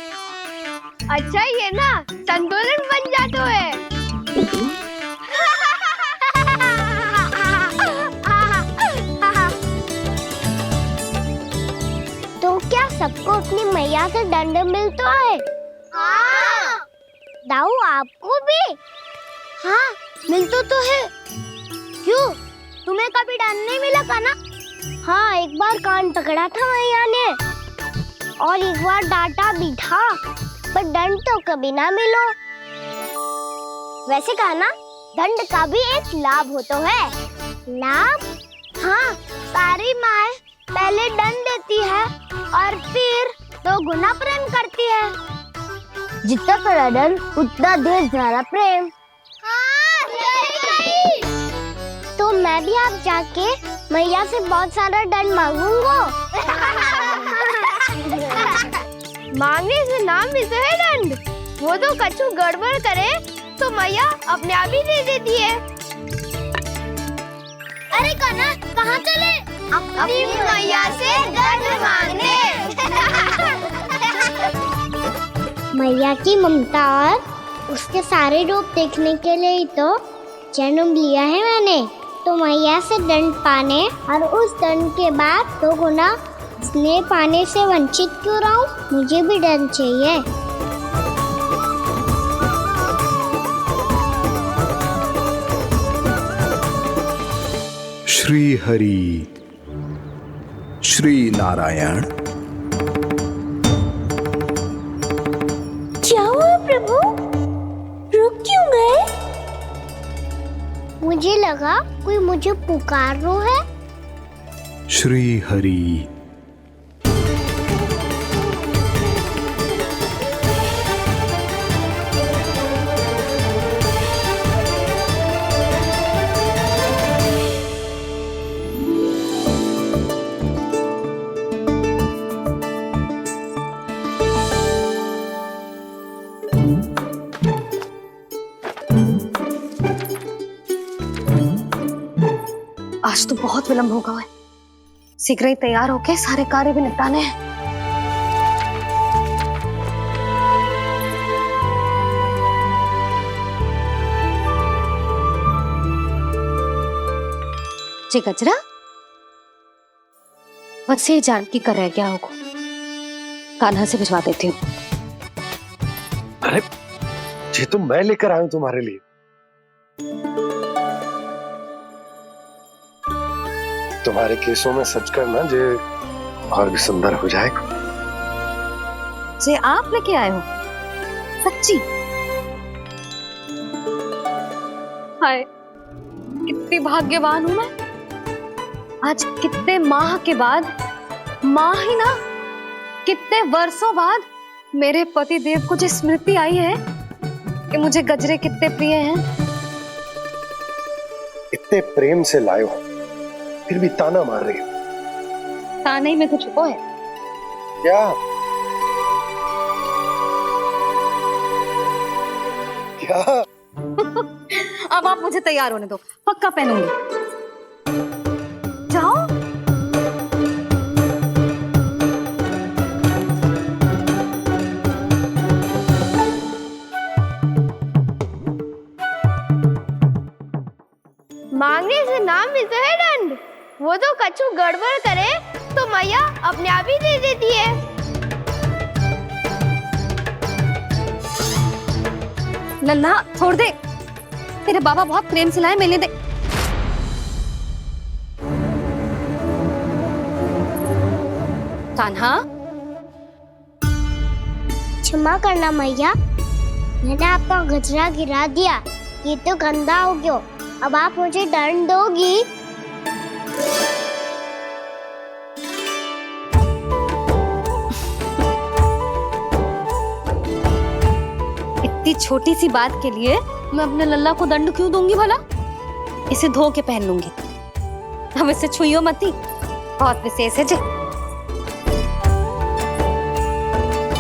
अच्छा, ये ना संतुलन बन जाता है। तो क्या सबको अपनी मैया से दंड मिलता है? हाँ। दाऊ, आपको भी? हाँ, मिलता तो है। क्यों, तुम्हें कभी दंड नहीं मिला का ना? हाँ, एक बार कान पकड़ा था मैया ने और एक बार डांटा भी था, पर दंड तो कभी ना मिलो। वैसे कहा ना, दंड का भी एक लाभ होता है। लाभ? हाँ, सारी माँ पहले दंड देती है और फिर 2 गुना प्रेम करती है। जितना बड़ा दंड उतना ढेर सारा प्रेम। हाँ, सही कही। तो मैं भी आप जाके मैया से बहुत सारा दंड मांगूंगा। मांगने से ना मिलता है दंड, वो तो कछु गड़बड़ करे तो मैया अपने आप ही दे देती है। अरे कान्हा, कहाँ चले? अपनी मैया से दंड मांगने। मैया की ममता और उसके सारे रूप देखने के लिए ही तो जन्म लिया है मैंने। तो मैया से दंड पाने और उस दंड के बाद 2 गुना स्नेह पाने से वंचित क्यों रहूं? मुझे भी दंड चाहिए। श्री हरि, श्री नारायण। क्या हुआ प्रभु? रुक क्यों गए? मुझे लगा कोई मुझे पुकार रहा है। श्री हरि। आज तो बहुत विलंब होगा है। शीघ्र ही तैयार होके सारे कार्य भी निपटाने हैं। जी गजरा, बस ये जानकी कर रह गया होगा, कान्हा से भिजवा देती हूँ। अरे, ये तो मैं लेकर आया हूं तुम्हारे लिए। तुम्हारे केसों में सच करना जे और भी सुंदर हो जाएगा। जे आप लेके आए हो? सच्ची। हाय, कितनी भाग्यवान हूं मैं। आज कितने माह के बाद, माह ही ना, कितने वर्षों बाद मेरे पति देव को जो स्मृति आई है कि मुझे गजरे कितने प्रिय हैं। इतने प्रेम से लाए हो, फिर भी ताना मार रही हो। ताने में कुछ छुपो है क्या? क्या? अब आप मुझे तैयार होने दो, पक्का पहनूंगी। जाओ। मांगने से ना मिलता है दंड। वो तो कछु गड़बड़ करे तो मैया अपने आप ही दे देती है। नन्हा छोड़ दे, तेरे बाबा बहुत प्रेम से लाए, मिलने दे। कान्हा, क्षमा करना मैया, मैंने आपका गजरा गिरा दिया। ये तो गंदा हो गया। अब आप मुझे दंड दोगी? इतनी छोटी सी बात के लिए मैं अपने लल्ला को दंड क्यों दूंगी भला? इसे धो के पहन लूंगी। हम इसे छुइयो मती, बहुत विशेष है जी।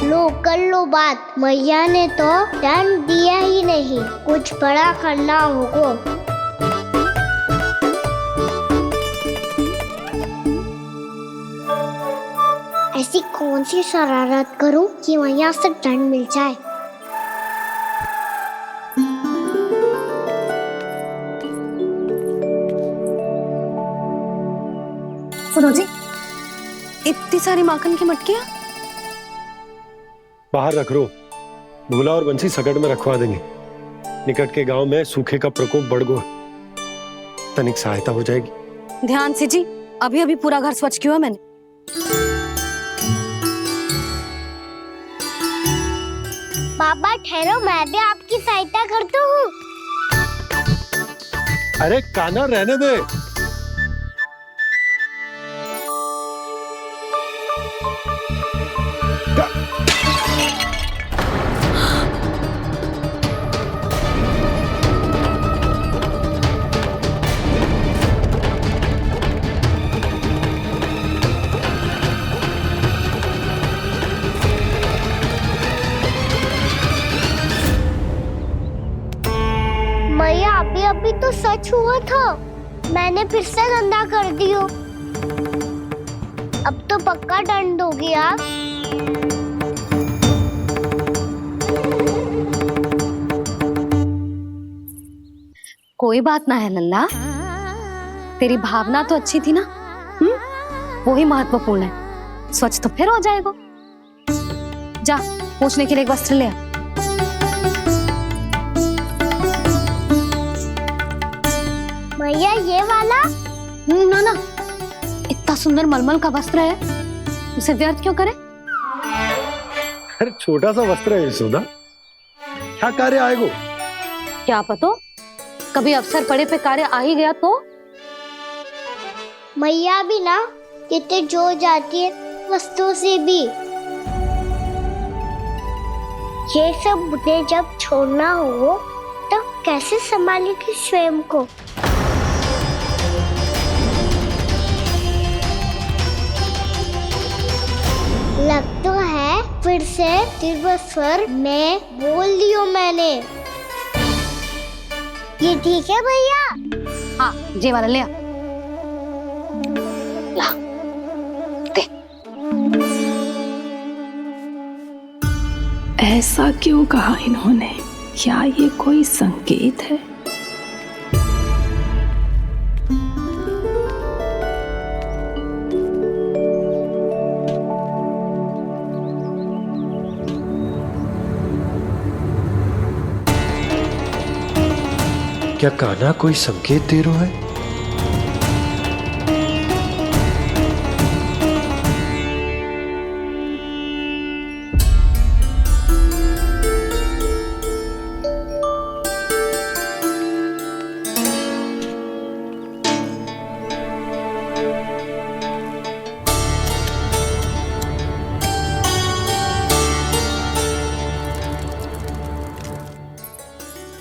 लो कर लो बात, मैया ने तो दंड दिया ही नहीं, कुछ बड़ा करना होगा। ऐसी कौन सी शरारत करूं कि मैया से दंड मिल जाए? सुनो जी, इतनी सारी माखन की मटकियां बाहर रख रो, भूला और बंसी सगड़ में रखवा देंगे। निकट के गांव में सूखे का प्रकोप बढ़ गया, तनिक सहायता हो जाएगी। ध्यान से जी, अभी अभी पूरा घर स्वच्छ किया मैंने। पापा ठहरो, मैं भी आपकी सहायता करता हूँ। अरे कान्हा रहने दे। मैया अभी अभी तो सच हुआ था, मैंने फिर से गंदा कर दियो। अब तो पक्का दंड दोगी आप। कोई बात ना है लल्ला, तेरी भावना तो अच्छी थी ना, वही महत्वपूर्ण है। स्वच्छ तो फिर हो जाएगा। जा, पूछने के लिए एक वस्त्र ले आ। भैया ये वाला? ना ना, इतना सुंदर मलमल का वस्त्र है, उसे व्यर्थ क्यों करे? अरे छोटा सा वस्त्र है यशोदा, क्या कार्य आएगा? क्या पता, कभी अवसर पड़े पे कार्य आ ही गया तो। मैया भी ना कितने जो जाती है वस्तुओं से भी। ये सब मुझे जब छोड़ना हो तो कैसे संभालेगी स्वयं को? लग तो है फिर से तिरस्वर में बोल दियो मैंने। ये ठीक है भैया? हाँ, ये वाला ले आ। ला, दे। ऐसा क्यों कहा इन्होंने? क्या ये कोई संकेत है? क्या कान्हा कोई संकेत दे रहा है?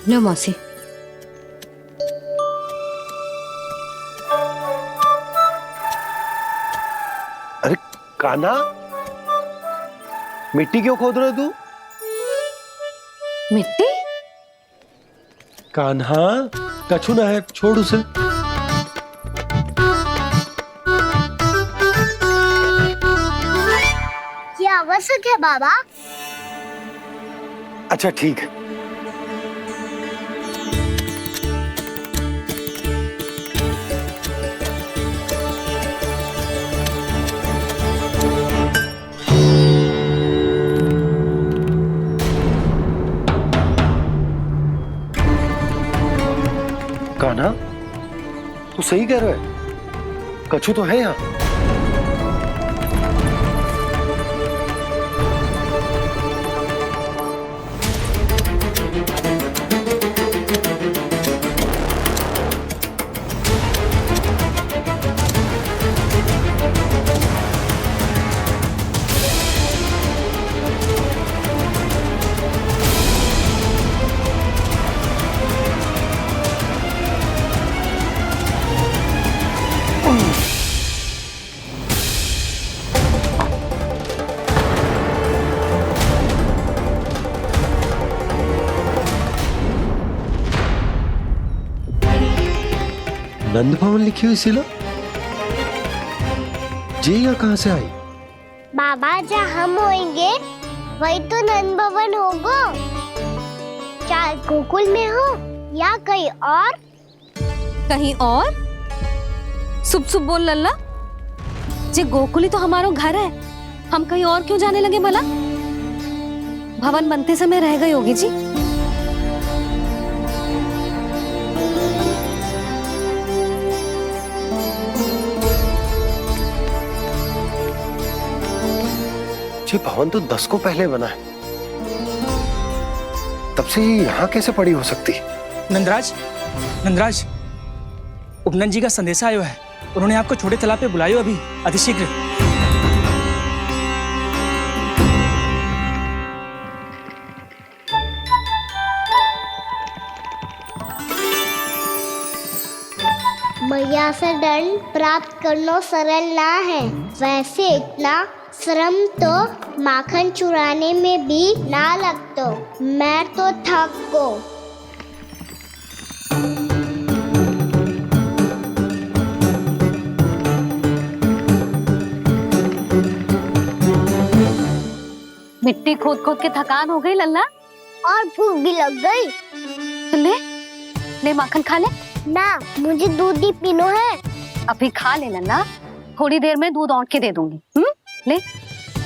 लो मौसी। अरे कान्हा, मिट्टी क्यों खोद रहे तू? मिट्टी? कान्हा, कछु ना है, छोड़ उसे। ये आवश्यक है बाबा। अच्छा ठीक है। कान्हा, तू सही कह रहा है, कछु तो है यहाँ। नंद भवन लिखी हुई सिला, जी यहाँ कहाँ से आई? बाबा जहाँ हम होंगे वही तो नंद भवन होगा। चाहे गोकुल में हो या कहीं और। कहीं और? सुब सुब बोल लल्ला। जे गोकुल ही तो हमारा घर है, हम कहीं और क्यों जाने लगे भला? भवन बनते समय रह गई होगी जी। ये भवन तो 10 को पहले बना है, तब से ये यहाँ कैसे पड़ी हो सकती? नंदराज, नंदराज, उपनंद जी का संदेशा आयो है। उन्होंने आपको छोटे तालाब पे बुलायो अभी, अतिशीघ्र। मैया से दंड प्राप्त करना सरल ना है। वैसे इतना श्रम तो माखन चुराने में भी ना लगतो। मैं तो थक को। मिट्टी खोद खोद के थकान हो गई लल्ला, और भूख भी लग गई। तो ले ले माखन खा ले। ना, मुझे दूध ही पीनो है। अभी खा ले लल्ला, थोड़ी देर में दूध औंट के दे दूंगी। ले।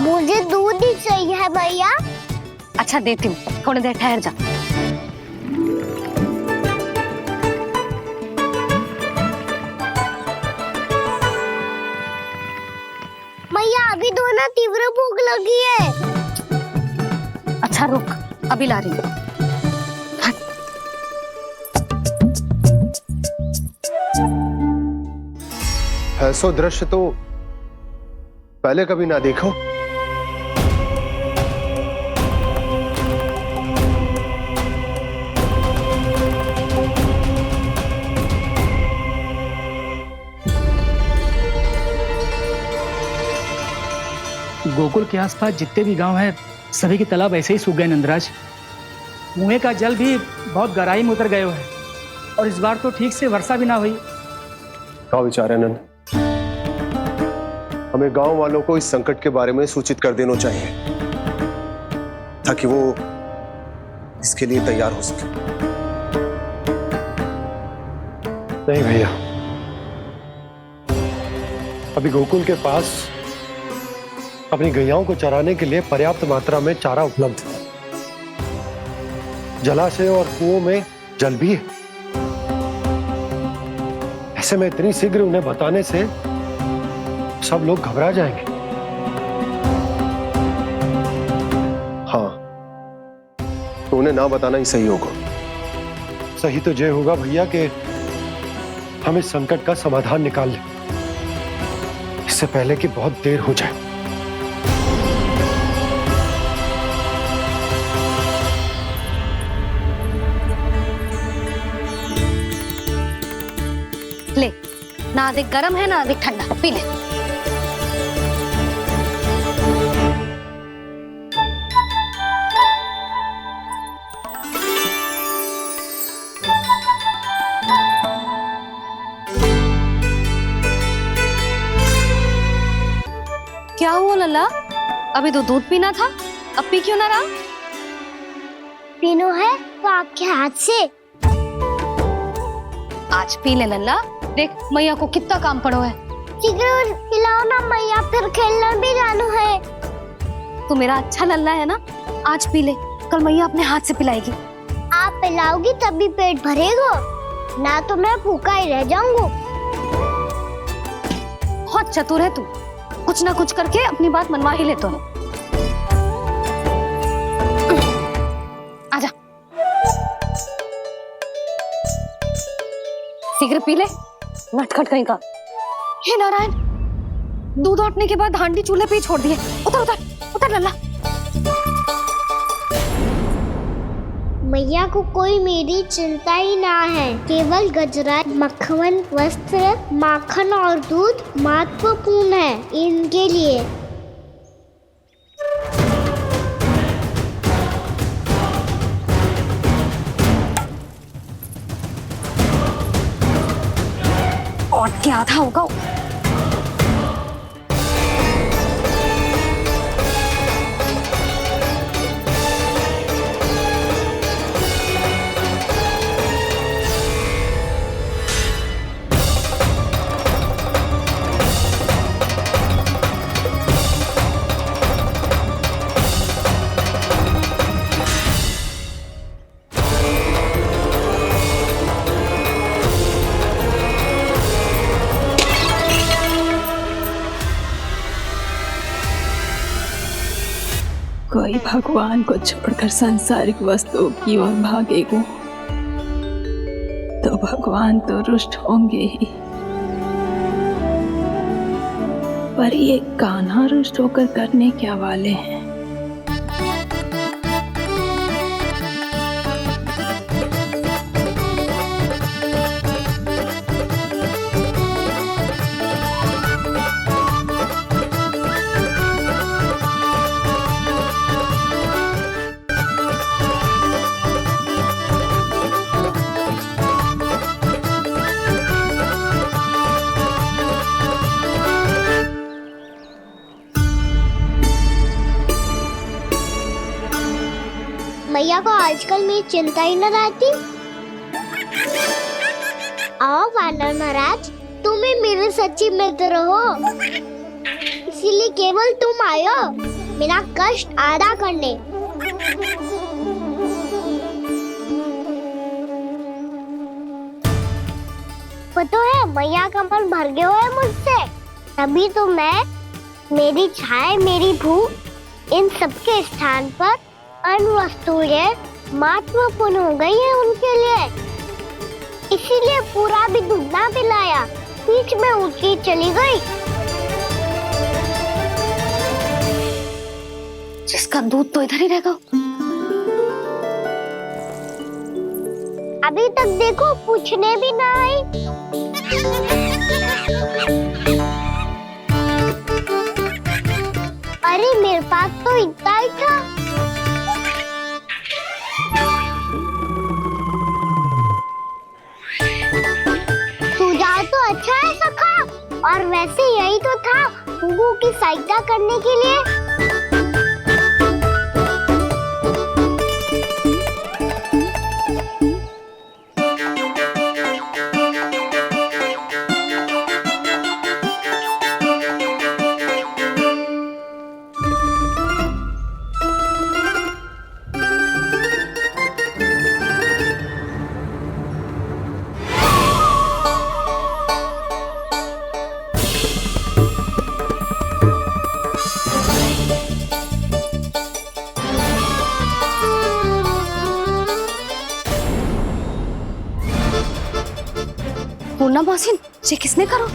मुझे दूध ही चाहिए है भैया। अच्छा देती हूँ, थोड़ी देर ठहर जा। मैया अभी दोनों तीव्र भूख लगी है। अच्छा रुक, अभी ला रही हूँ। ऐसा दृश्य तो पहले कभी ना देखो। गोकुल के आसपास जितने भी गांव हैं, सभी के तालाब ऐसे ही सूख गए नंदराज। कुएं का जल भी बहुत गहराई में उतर गए है, और इस बार तो ठीक से वर्षा भी ना हुई। क्या विचार है नंद? हमें गांव वालों को इस संकट के बारे में सूचित कर देना चाहिए, ताकि वो इसके लिए तैयार हो सके। नहीं भैया, अभी गोकुल के पास अपनी गैयाओं को चराने के लिए पर्याप्त मात्रा में चारा उपलब्ध है। जलाशय और कुओं में जल भी है। ऐसे में इतनी शीघ्र उन्हें बताने से सब लोग घबरा जाएंगे। हाँ, तो उन्हें ना बताना ही सही होगा। सही तो ये होगा भैया कि हम इस संकट का समाधान निकाल लें, इससे पहले कि बहुत देर हो जाए। ना अधिक गर्म है ना अधिक ठंडा, पी ले। क्या हुआ लल्ला? अभी तो दूध पीना था, अब पी क्यों ना रहा? पीनो है तो आपके हाथ से। आज पी ले लल्ला, देख मैया को कितना काम पड़ो है। शीघ्र पिलाओ ना मैया, फिर खेलना भी जानो है। तू मेरा अच्छा लल्ला है ना, आज पी ले, कल मैया अपने हाथ से पिलाएगी। आप पिलाओगी तभी पेट भरेगा, ना तो मैं भूखा ही रह जाऊंगा। बहुत चतुर है तू, कुछ ना कुछ करके अपनी बात मनवा ही लेता है। आजा, शीघ्र पी ले, नटखट कहीं का। हे नारायण, दूध औटने के बाद हांडी चूल्हे पे ही छोड़ दिए। उतर उतर उतर लल्ला। मैया को कोई मेरी चिंता ही ना है, केवल गजरा, मक्खन, वस्त्र, माखन और दूध महत्वपूर्ण है इनके लिए। और क्या था होगा? कोई भगवान को छोड़कर सांसारिक वस्तुओं की ओर भागेगा तो भगवान तो रुष्ट होंगे ही, पर ये कान्हा रुष्ट होकर करने क्या वाले हैं? मैया को आजकल मेरी चिंता ही न रहती। आओ वानर महाराज, तुम ही मेरे सच्ची मित्र हो, इसीलिए केवल तुम आयो मेरा कष्ट आधा करने। पता है मैया का मन भर गया है मुझसे, तभी तो मैं, मेरी छाया, मेरी भूख, इन सबके स्थान पर अन्य वस्तुएं महत्वपूर्ण हो गई है उनके लिए। इसीलिए पूरा भी दूध ना पिलाया, बीच में उठ के चली गई। जिसका दूध तो इधर ही रहेगा। अभी तक देखो पूछने भी ना आई। अरे मेरे पास तो इतना ही था। सुझाव तो अच्छा है सखा, और वैसे यही तो था गुगू की सहायता करने के लिए। पूर्णा मौसी, ये किसने करो?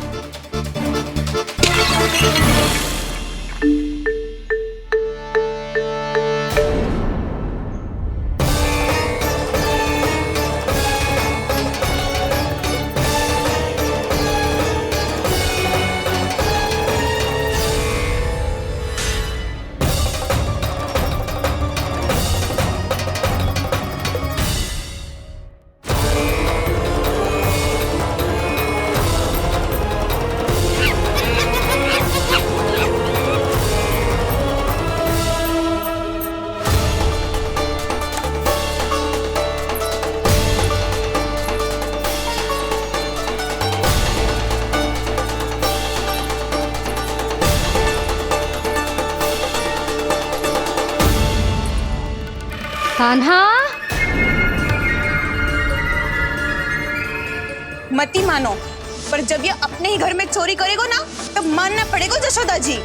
कान्हा, मत ही मानो, पर जब ये अपने ही घर में चोरी करेगा ना तब मानना पड़ेगा जशोदा जी।